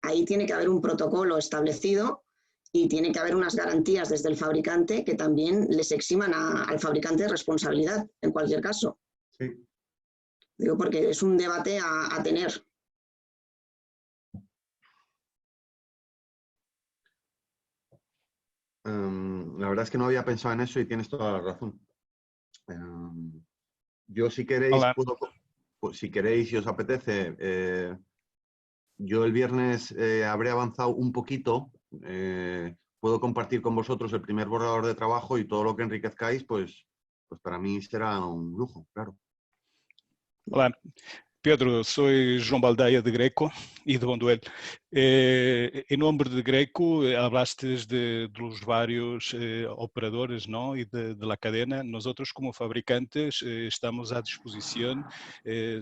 Ahí tiene que haber un protocolo establecido y tiene que haber unas garantías desde el fabricante que también les eximan al fabricante de responsabilidad, en cualquier caso. Sí. Digo, porque es un debate a tener. La verdad es que no había pensado en eso y tienes toda la razón. Yo, si queréis, si queréis y os apetece, yo el viernes habré avanzado un poquito. Puedo compartir con vosotros el primer borrador de trabajo y todo lo que enriquezcáis, pues para mí será un lujo, claro. Olá, Pedro, sou João Baldeia de Greco e de Bonduel. Em nome de Greco, hablastes de los vários operadores, ¿no? Y de la cadena. Nosotros como fabricantes estamos à disposição.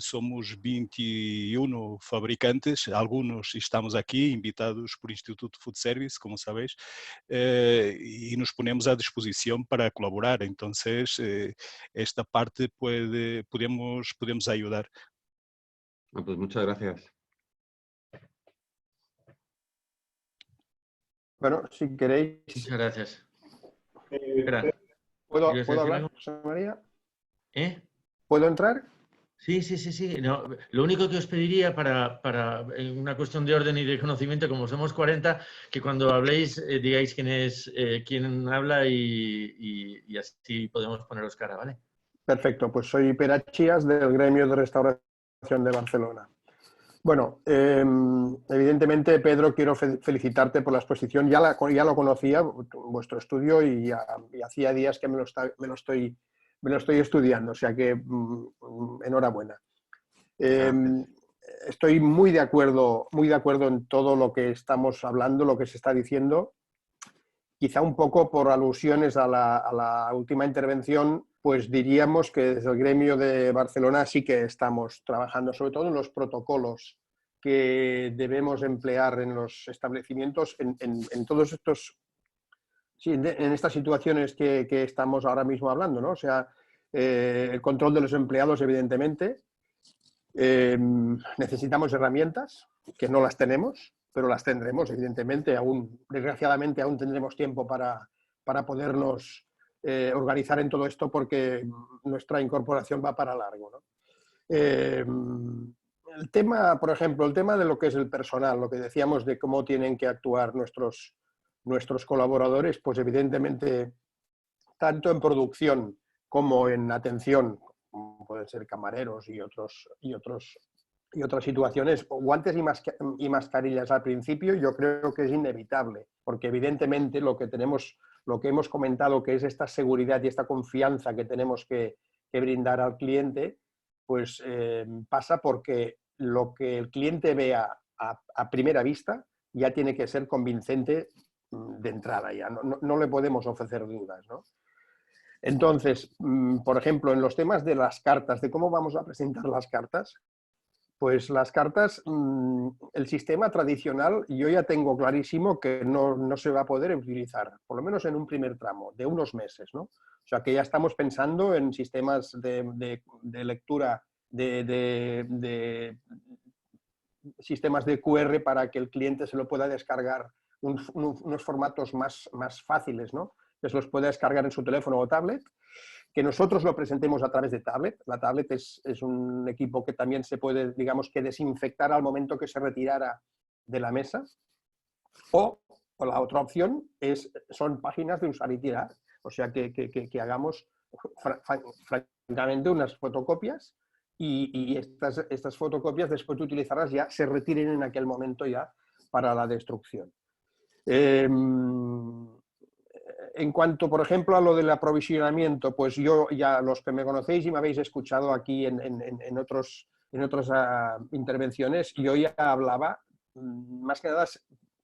Somos 21 fabricantes, algunos estamos aqui invitados por Instituto Food Service, como sabéis, e nos ponemos à disposição para colaborar. Então, esta parte podemos ayudar. Pues muchas gracias. Bueno, si queréis... Muchas gracias. ¿Puedo hablar, José María? ¿Puedo entrar? Sí. No, lo único que os pediría en una cuestión de orden y de conocimiento, como somos 40, que cuando habléis digáis quién habla y así podemos poneros cara, ¿vale? Perfecto, pues soy Pere Chías del Gremio de Restauración de Barcelona. Bueno, evidentemente, Pedro, quiero felicitarte por la exposición. Ya lo conocía, vuestro estudio, y hacía días que me lo estoy estudiando, o sea que enhorabuena. Estoy muy de acuerdo en todo lo que estamos hablando, lo que se está diciendo. Quizá un poco por alusiones a la última intervención, pues diríamos que desde el Gremio de Barcelona sí que estamos trabajando, sobre todo en los protocolos que debemos emplear en los establecimientos, en todos estos, sí, en estas situaciones que estamos ahora mismo hablando, ¿no? O sea, el control de los empleados, evidentemente, Necesitamos herramientas, que no las tenemos, pero las tendremos, evidentemente. Desgraciadamente, aún tendremos tiempo para podernos organizar en todo esto, porque nuestra incorporación va para largo, ¿no? El tema, por ejemplo, el tema de lo que es el personal, lo que decíamos de cómo tienen que actuar nuestros colaboradores, pues evidentemente, tanto en producción como en atención, como pueden ser camareros y otras situaciones, guantes y mascarillas al principio yo creo que es inevitable, porque evidentemente lo que hemos comentado, que es esta seguridad y esta confianza que tenemos que brindar al cliente, pues pasa porque lo que el cliente vea a primera vista ya tiene que ser convincente de entrada, ya no le podemos ofrecer dudas, ¿no? Entonces, por ejemplo, en los temas de las cartas, de cómo vamos a presentar las cartas, pues las cartas, el sistema tradicional, yo ya tengo clarísimo que no se va a poder utilizar, por lo menos en un primer tramo, de unos meses, ¿no? O sea que ya estamos pensando en sistemas de lectura, de sistemas de QR para que el cliente se lo pueda descargar, unos formatos más fáciles, ¿no? Que se los pueda descargar en su teléfono o tablet, que nosotros lo presentemos a través de tablet. La tablet es un equipo que también se puede, digamos, que desinfectar al momento que se retirara de la mesa. O la otra opción son páginas de usar y tirar. O sea, que hagamos francamente unas fotocopias y estas fotocopias, después de utilizarlas, ya se retiren en aquel momento ya para la destrucción. En cuanto, por ejemplo, a lo del aprovisionamiento, pues yo ya, los que me conocéis y me habéis escuchado aquí en otras intervenciones, yo ya hablaba, más que nada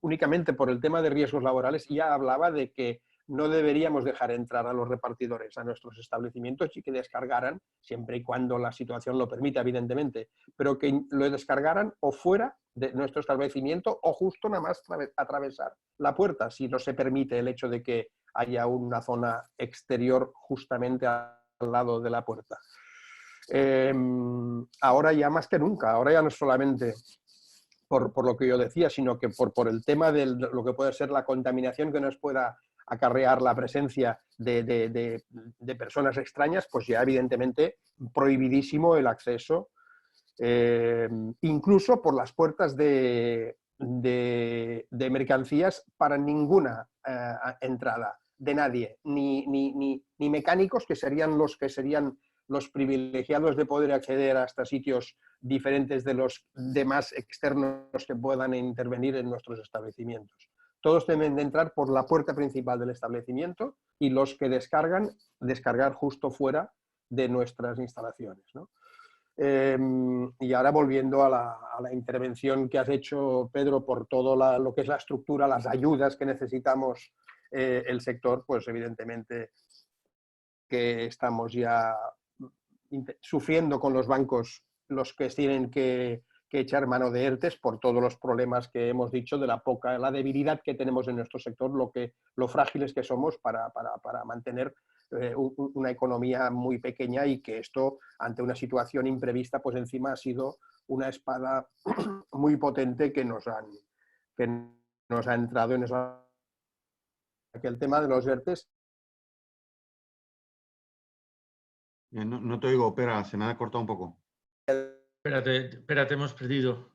únicamente por el tema de riesgos laborales, ya hablaba de que no deberíamos dejar entrar a los repartidores a nuestros establecimientos y que descargaran, siempre y cuando la situación lo permita, evidentemente, pero que lo descargaran o fuera de nuestro establecimiento o justo nada más atravesar la puerta, si no se permite el hecho de que haya una zona exterior justamente al lado de la puerta. Ahora ya más que nunca, ahora ya no es solamente por lo que yo decía, sino que por el tema de lo que puede ser la contaminación que nos pueda acarrear la presencia de personas extrañas, pues ya evidentemente prohibidísimo el acceso, incluso por las puertas de mercancías para ninguna entrada de nadie, ni mecánicos, que serían los privilegiados de poder acceder hasta sitios diferentes de los demás externos que puedan intervenir en nuestros establecimientos. Todos deben de entrar por la puerta principal del establecimiento y los que descargar justo fuera de nuestras instalaciones, ¿no? Y ahora volviendo a la intervención que has hecho, Pedro, por todo lo que es la estructura, las ayudas que necesitamos el sector, pues evidentemente que estamos ya sufriendo con los bancos, los que tienen que echar mano de ERTES por todos los problemas que hemos dicho de la debilidad que tenemos en nuestro sector, lo frágiles que somos para mantener una economía muy pequeña, y que esto, ante una situación imprevista, pues encima ha sido una espada muy potente que nos ha entrado en esa... Que el tema de los ERTES... No te oigo, Pera, se me ha cortado un poco. Espérate, hemos perdido.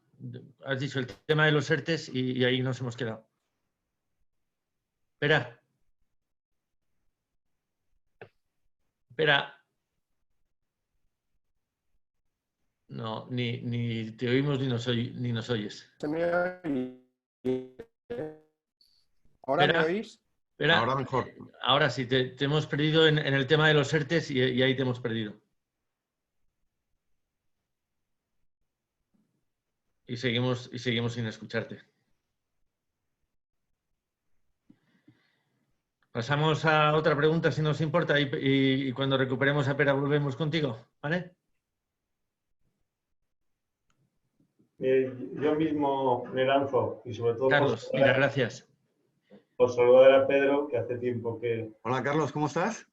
Has dicho el tema de los ERTES y ahí nos hemos quedado. Espera. No, ni te oímos ni nos oyes. ¿Se me oye? ¿Ahora me oís? Espera, ahora mejor. Ahora sí, te hemos perdido en el tema de los ERTES y ahí te hemos perdido. Y seguimos sin escucharte. Pasamos a otra pregunta, si nos importa, y cuando recuperemos a Pera volvemos contigo, ¿vale? Yo mismo me lanzo, y sobre todo Carlos, mira, gracias. Por saludar a Pedro, que hace tiempo que... Hola, Carlos, ¿cómo estás?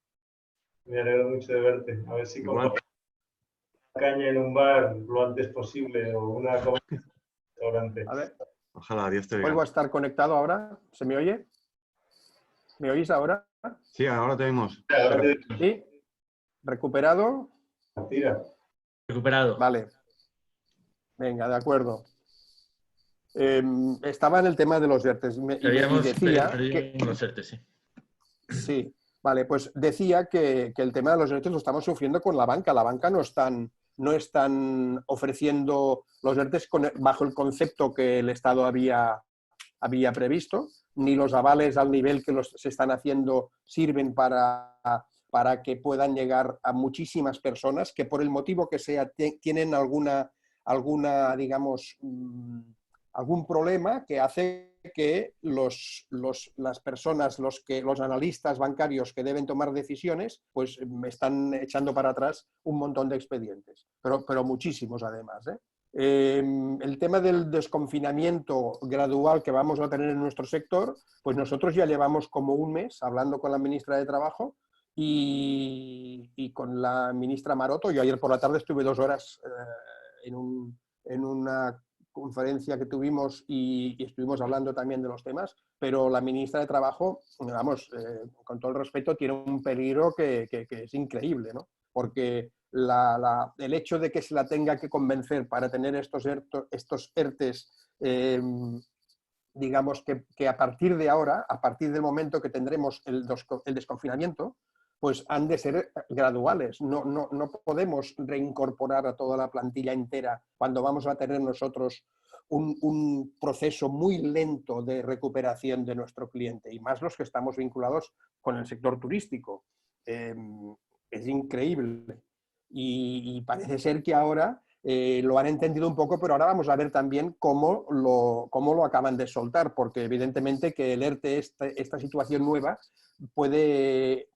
Me alegro mucho de verte. A ver si caña en un bar lo antes posible o una comida en un restaurante. A ver, Ojalá, Dios te oiga. vuelvo a estar conectado ahora. ¿Se me oye? ¿Me oís ahora? Sí, ahora te vimos. Ahora te ¿Sí? ¿Recuperado? tira. Recuperado. Vale. Venga, de acuerdo. Estaba en el tema de los ERTEs y Habíamos decía perdido que... los ERTE, sí. Sí, vale, pues decía que el tema de los ERTEs lo estamos sufriendo con la banca. La banca no están ofreciendo los ERTEs bajo el concepto que el Estado había previsto, ni los avales al nivel que se están haciendo sirven para que puedan llegar a muchísimas personas que por el motivo que sea tienen alguna digamos, algún problema que hace que las personas, los analistas bancarios que deben tomar decisiones, pues me están echando para atrás un montón de expedientes, pero muchísimos además, ¿eh? El tema del desconfinamiento gradual que vamos a tener en nuestro sector, pues nosotros ya llevamos como un mes hablando con la ministra de Trabajo y con la ministra Maroto. Yo ayer por la tarde estuve 2 horas en una conferencia que tuvimos y estuvimos hablando también de los temas, pero la ministra de Trabajo, vamos, con todo el respeto, tiene un peligro que es increíble, ¿no? Porque el hecho de que se la tenga que convencer para tener estos ERTEs, digamos que a partir de ahora, a partir del momento que tendremos el desconfinamiento, pues han de ser graduales. No podemos reincorporar a toda la plantilla entera cuando vamos a tener nosotros un proceso muy lento de recuperación de nuestro cliente, y más los que estamos vinculados con el sector turístico. Es increíble. Y parece ser que ahora lo han entendido un poco, pero ahora vamos a ver también cómo lo acaban de soltar, porque evidentemente que el ERTE, esta situación nueva, puede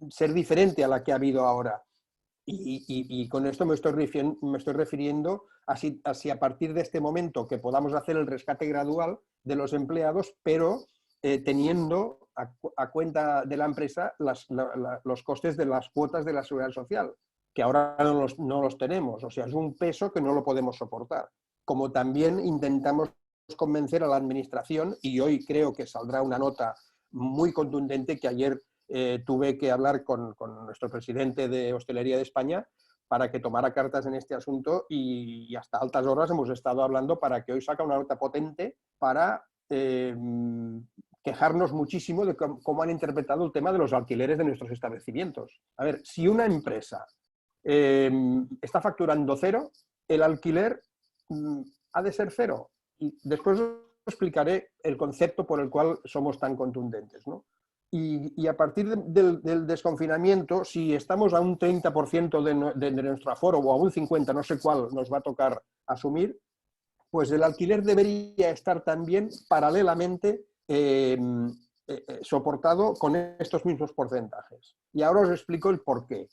ser diferente a la que ha habido ahora. Y con esto me estoy refiriendo a si a partir de este momento que podamos hacer el rescate gradual de los empleados, pero teniendo a cuenta de la empresa los costes de las cuotas de la seguridad social, que ahora no los tenemos. O sea, es un peso que no lo podemos soportar. Como también intentamos convencer a la administración, y hoy creo que saldrá una nota muy contundente, que ayer tuve que hablar con nuestro presidente de Hostelería de España para que tomara cartas en este asunto, y hasta altas horas hemos estado hablando para que hoy saque una nota potente para quejarnos muchísimo de cómo han interpretado el tema de los alquileres de nuestros establecimientos. A ver, si una empresa está facturando 0, el alquiler ha de ser 0. Y después os explicaré el concepto por el cual somos tan contundentes, ¿no? Y a partir del desconfinamiento, si estamos a un 30% de nuestro aforo o a un 50%, no sé cuál nos va a tocar asumir, pues el alquiler debería estar también paralelamente soportado con estos mismos porcentajes. Y ahora os explico el por qué.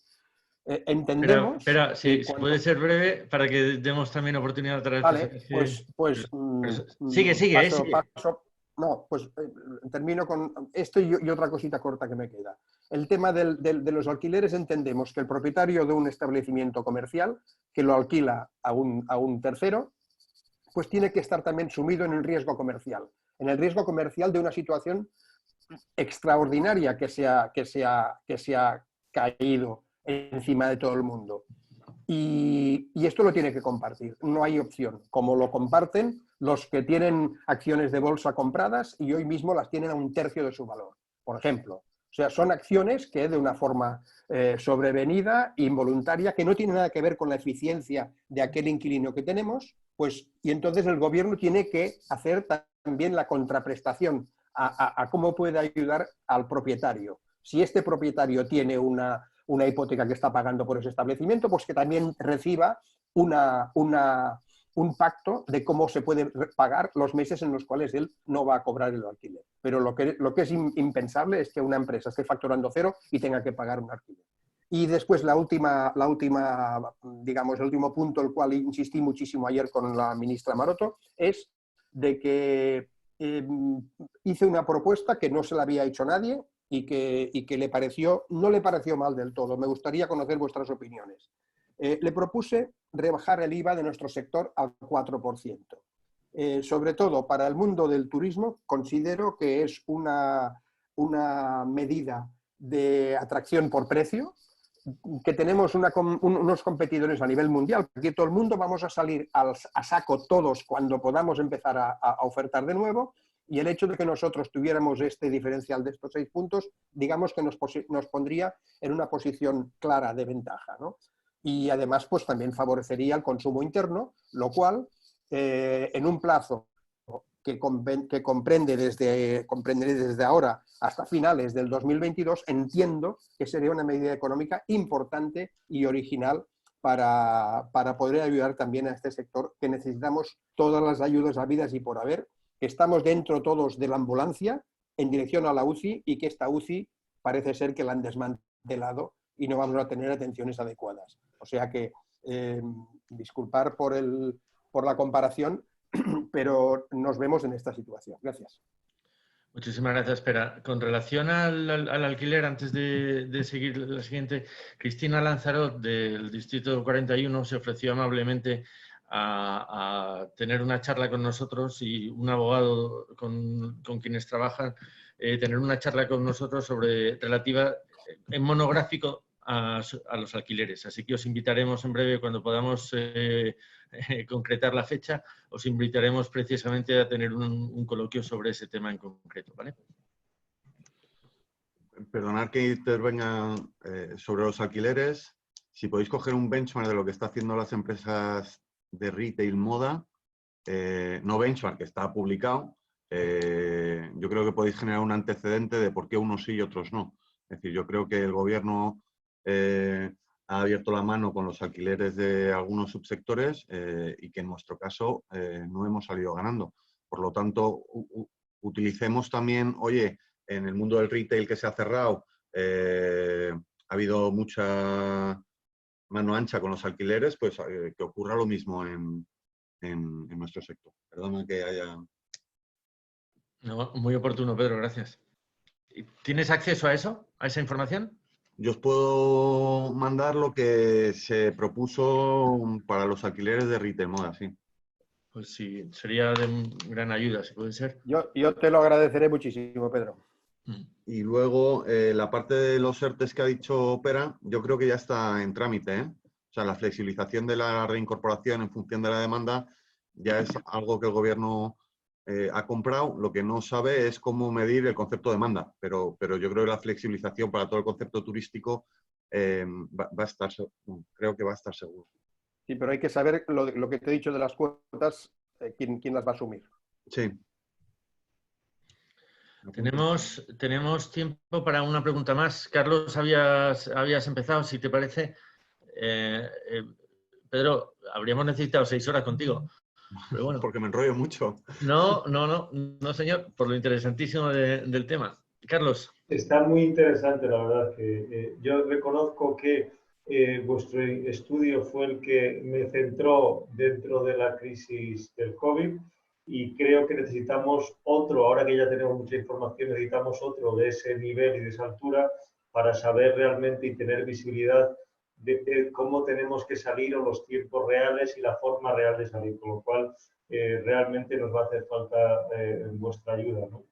Entendemos... Pero si puede ser breve, para que demos también oportunidad a Vale, personas sigue. sigue. No, pues termino con esto y otra cosita corta que me queda. El tema de los alquileres, entendemos que el propietario de un establecimiento comercial que lo alquila a un tercero, pues tiene que estar también sumido en el riesgo comercial de una situación extraordinaria que se ha caído encima de todo el mundo. Y esto lo tiene que compartir, no hay opción. Como lo comparten los que tienen acciones de bolsa compradas y hoy mismo las tienen a 1/3 de su valor, por ejemplo. O sea, son acciones que de una forma sobrevenida, involuntaria, que no tiene nada que ver con la eficiencia de aquel inquilino que tenemos, pues, y entonces el gobierno tiene que hacer también la contraprestación a cómo puede ayudar al propietario. Si este propietario tiene una hipoteca que está pagando por ese establecimiento, pues que también reciba un pacto de cómo se puede pagar los meses en los cuales él no va a cobrar el alquiler. Pero lo que es impensable es que una empresa esté facturando 0 y tenga que pagar un alquiler. Y después digamos, el último punto, el cual insistí muchísimo ayer con la ministra Maroto, es de que hice una propuesta que no se la había hecho nadie y que no le pareció mal del todo. Me gustaría conocer vuestras opiniones. le propuse rebajar el IVA de nuestro sector al 4%. Sobre todo para el mundo del turismo, considero que es una medida de atracción por precio, que tenemos unos competidores a nivel mundial. Aquí todo el mundo vamos a salir a saco todos cuando podamos empezar a ofertar de nuevo, y el hecho de que nosotros tuviéramos este diferencial de estos 6 puntos, digamos que nos pondría en una posición clara de ventaja, ¿no? Y además pues también favorecería el consumo interno, lo cual en un plazo que comprende desde ahora hasta finales del 2022, entiendo que sería una medida económica importante y original para poder ayudar también a este sector, que necesitamos todas las ayudas habidas y por haber, que estamos dentro todos de la ambulancia en dirección a la UCI, y que esta UCI parece ser que la han desmantelado y no vamos a tener atenciones adecuadas. O sea que, disculpar por la comparación, pero nos vemos en esta situación. Gracias. Muchísimas gracias, Pera. Con relación al alquiler, antes de seguir la siguiente, Cristina Lanzarot, del Distrito 41, se ofreció amablemente a tener una charla con nosotros, y un abogado con quienes trabajan, tener una charla con nosotros relativa en monográfico a los alquileres. Así que os invitaremos en breve, cuando podamos concretar la fecha, os invitaremos precisamente a tener un coloquio sobre ese tema en concreto, ¿vale? Perdonad que intervenga sobre los alquileres. Si podéis coger un benchmark de lo que está haciendo las empresas de retail moda, no benchmark, que está publicado, yo creo que podéis generar un antecedente de por qué unos sí y otros no. Es decir, yo creo que el gobierno ha abierto la mano con los alquileres de algunos subsectores, y que en nuestro caso no hemos salido ganando. Por lo tanto, utilicemos también, oye, en el mundo del retail que se ha cerrado, ha habido mucha mano ancha con los alquileres, pues que ocurra lo mismo en nuestro sector. Perdona que haya... No, muy oportuno, Pedro, gracias. ¿Tienes acceso a eso, a esa información? Yo os puedo mandar lo que se propuso para los alquileres de retail moda, sí. Pues sí, sería de gran ayuda, si puede ser. Yo te lo agradeceré muchísimo, Pedro. Y luego, la parte de los ERTEs que ha dicho Pera, yo creo que ya está en trámite, ¿eh? O sea, la flexibilización de la reincorporación en función de la demanda ya es algo que el gobierno ha comprado. Lo que no sabe es cómo medir el concepto de demanda, pero yo creo que la flexibilización para todo el concepto turístico va a estar, creo que va a estar seguro. Sí, pero hay que saber lo que te he dicho de las cuotas, quién las va a asumir. Sí. Tenemos tiempo para una pregunta más. Carlos, habías empezado, si te parece. Pedro, habríamos necesitado 6 horas contigo. Pero bueno. Porque me enrollo mucho. No, señor, por lo interesantísimo del tema. Carlos. Está muy interesante, la verdad. Que yo reconozco que vuestro estudio fue el que me centró dentro de la crisis del COVID, y creo que necesitamos otro, ahora que ya tenemos mucha información, necesitamos otro de ese nivel y de esa altura para saber realmente y tener visibilidad de cómo tenemos que salir, o los tiempos reales y la forma real de salir, con lo cual realmente nos va a hacer falta vuestra ayuda, ¿no?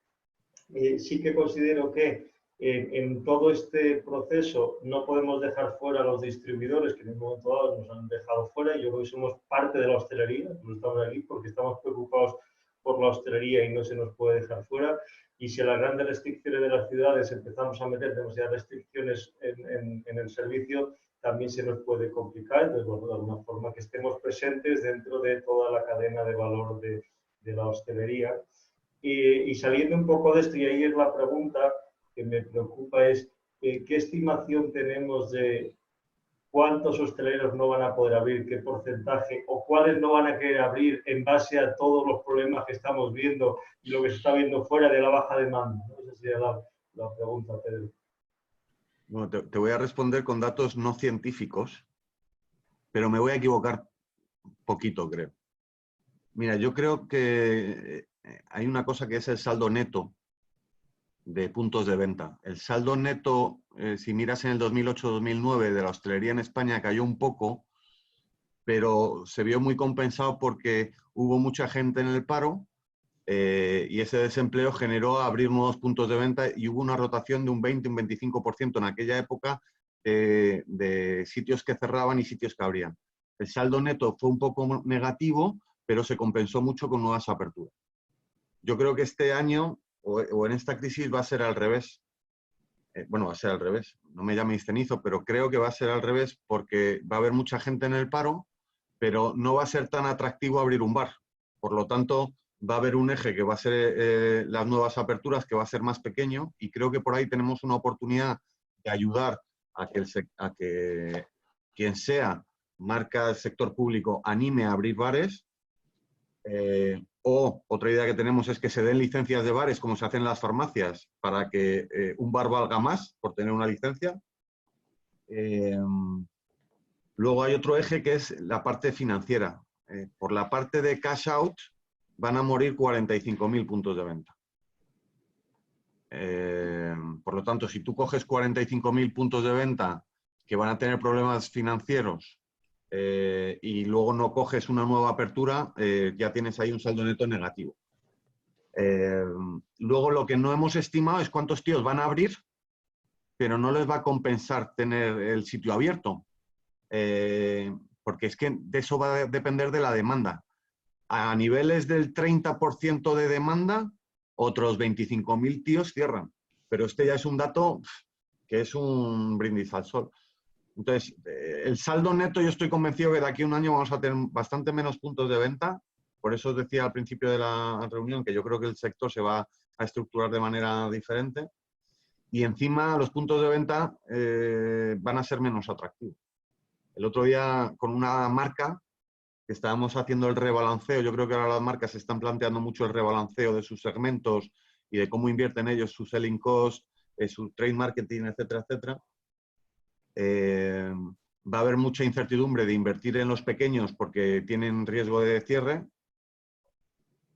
Sí que considero que en todo este proceso no podemos dejar fuera a los distribuidores, que en un momento dado nos han dejado fuera, y yo creo que somos parte de la hostelería, no estamos aquí porque estamos preocupados por la hostelería y no se nos puede dejar fuera. Y si a las grandes restricciones de las ciudades empezamos a meter demasiadas restricciones en el servicio, también se nos puede complicar. Entonces, bueno, de alguna forma que estemos presentes dentro de toda la cadena de valor de la hostelería. Y saliendo un poco de esto, y ahí es la pregunta que me preocupa, es ¿qué estimación tenemos de cuántos hosteleros no van a poder abrir, qué porcentaje, o cuáles no van a querer abrir en base a todos los problemas que estamos viendo y lo que se está viendo fuera de la baja demanda? Esa sería la pregunta, Pedro. Bueno, te voy a responder con datos no científicos, pero me voy a equivocar poquito, creo. Mira, yo creo que hay una cosa que es el saldo neto de puntos de venta. El saldo neto, si miras en el 2008-2009 de la hostelería en España, cayó un poco pero se vio muy compensado porque hubo mucha gente en el paro y ese desempleo generó abrir nuevos puntos de venta y hubo una rotación de un 20, un 25% en aquella época de sitios que cerraban y sitios que abrían. El saldo neto fue un poco negativo, pero se compensó mucho con nuevas aperturas. Yo creo que este año o en esta crisis va a ser al revés. Bueno, va a ser al revés. No me llaméis cenizo, pero creo que va a ser al revés porque va a haber mucha gente en el paro, pero no va a ser tan atractivo abrir un bar. Por lo tanto, va a haber un eje que va a ser las nuevas aperturas, que va a ser más pequeño, y creo que por ahí tenemos una oportunidad de ayudar a que quien sea marca del sector público anime a abrir bares. O otra idea que tenemos es que se den licencias de bares como se hacen en las farmacias para que un bar valga más por tener una licencia. Luego hay otro eje que es la parte financiera. Por la parte de cash out van a morir 45.000 puntos de venta. Por lo tanto, si tú coges 45.000 puntos de venta que van a tener problemas financieros y luego no coges una nueva apertura, ya tienes ahí un saldo neto negativo. Luego lo que no hemos estimado es cuántos tíos van a abrir, pero no les va a compensar tener el sitio abierto, porque es que de eso va a depender de la demanda. A niveles del 30% de demanda, otros 25.000 tíos cierran, pero este ya es un dato que es un brindis al sol. Entonces, el saldo neto, yo estoy convencido que de aquí a un año vamos a tener bastante menos puntos de venta. Por eso os decía al principio de la reunión que yo creo que el sector se va a estructurar de manera diferente. Y encima los puntos de venta van a ser menos atractivos. El otro día con una marca que estábamos haciendo el rebalanceo, yo creo que ahora las marcas se están planteando mucho el rebalanceo de sus segmentos y de cómo invierten ellos su selling cost, su trade marketing, etcétera, etcétera. Va a haber mucha incertidumbre de invertir en los pequeños porque tienen riesgo de cierre.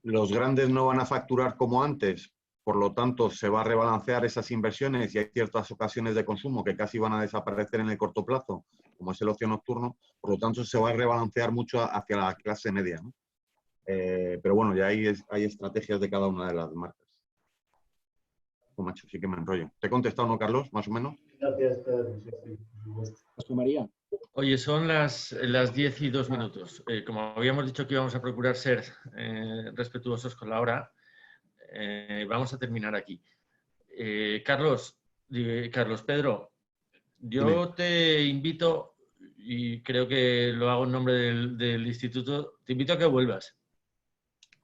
Los grandes no van a facturar como antes, por lo tanto se va a rebalancear esas inversiones y hay ciertas ocasiones de consumo que casi van a desaparecer en el corto plazo, como es el ocio nocturno, por lo tanto se va a rebalancear mucho hacia la clase media, ¿no? Pero bueno, ya hay estrategias de cada una de las marcas. Oh, macho, sí que me enrollo. ¿Te he contestado, no, Carlos? Más o menos. Gracias, Pedro. Sí, sí, por supuesto. José María. Oye, son las 10 y 2 minutos. Como habíamos dicho que íbamos a procurar ser respetuosos con la hora, vamos a terminar aquí. Carlos, Pedro, yo Dime. te invito, y creo que lo hago en nombre del instituto, te invito a que vuelvas.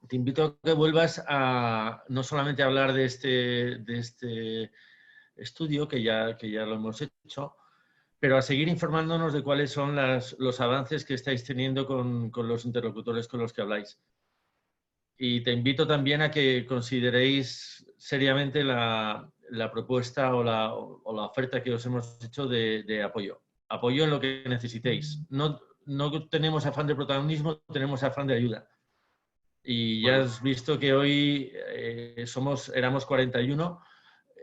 Te invito a que vuelvas a no solamente a hablar de este estudio, que ya lo hemos hecho, pero a seguir informándonos de cuáles son los avances que estáis teniendo con los interlocutores con los que habláis. Y te invito también a que consideréis seriamente la propuesta o la oferta que os hemos hecho de apoyo. Apoyo en lo que necesitéis. No tenemos afán de protagonismo, tenemos afán de ayuda. Y ya has visto que hoy éramos 41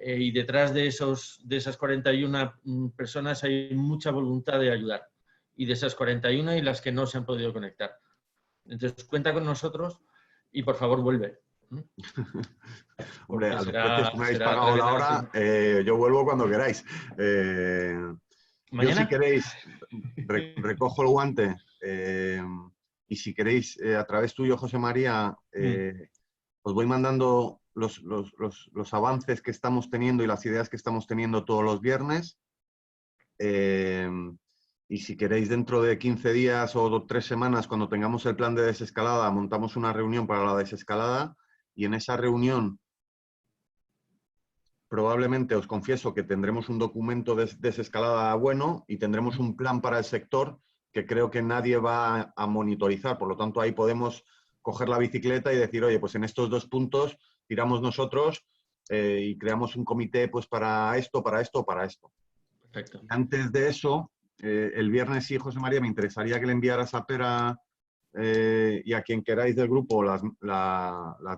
y detrás de esas 41 personas hay mucha voluntad de ayudar. Y de esas 41 y las que no se han podido conectar. Entonces, cuenta con nosotros y por favor vuelve. Hombre, a los precios que me habéis pagado la hora, yo vuelvo cuando queráis. Yo, si queréis, recojo el guante y si queréis, a través tuyo, José María, os voy mandando los avances que estamos teniendo y las ideas que estamos teniendo todos los viernes. Y si queréis, dentro de 15 días o 3 semanas, cuando tengamos el plan de desescalada, montamos una reunión para la desescalada y en esa reunión probablemente os confieso que tendremos un documento de desescalada bueno y tendremos un plan para el sector que creo que nadie va a monitorizar. Por lo tanto, ahí podemos coger la bicicleta y decir, oye, pues en estos 2 puntos tiramos nosotros y creamos un comité pues para esto, para esto, para esto. Perfecto. Antes de eso, el viernes sí, José María, me interesaría que le enviaras a Pera y a quien queráis del grupo las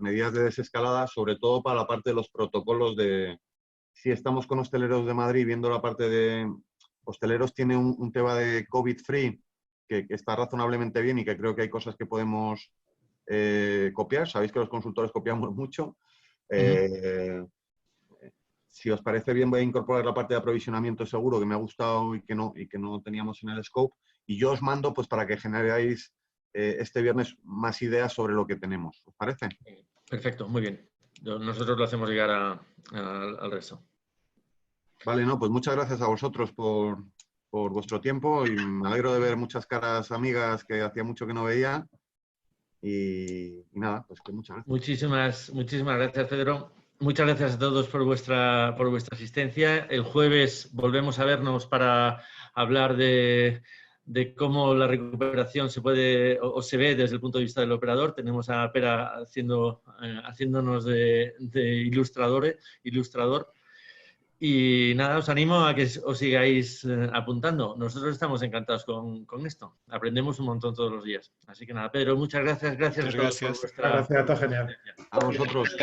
medidas de desescalada, sobre todo para la parte de los protocolos de... Si estamos con Hosteleros de Madrid viendo la parte de... Hosteleros tiene un tema de COVID-free que está razonablemente bien y que creo que hay cosas que podemos copiar. Sabéis que los consultores copiamos mucho. Si os parece bien, voy a incorporar la parte de aprovisionamiento seguro, que me ha gustado y que no teníamos en el scope. Y yo os mando pues para que generéis este viernes más ideas sobre lo que tenemos. ¿Os parece? Perfecto, muy bien. Nosotros lo hacemos llegar al resto. Vale, no, pues muchas gracias a vosotros por vuestro tiempo y me alegro de ver muchas caras amigas que hacía mucho que no veía. Y nada, pues que muchas gracias. Muchísimas gracias, Pedro. Muchas gracias a todos por vuestra asistencia. El jueves volvemos a vernos para hablar de cómo la recuperación se puede o se ve desde el punto de vista del operador. Tenemos a Pera haciéndonos de ilustrador. Y nada, os animo a que os sigáis apuntando. Nosotros estamos encantados con esto. Aprendemos un montón todos los días. Así que nada, Pedro, muchas gracias. Gracias a todos por vuestra... Gracias, está genial. A vosotros.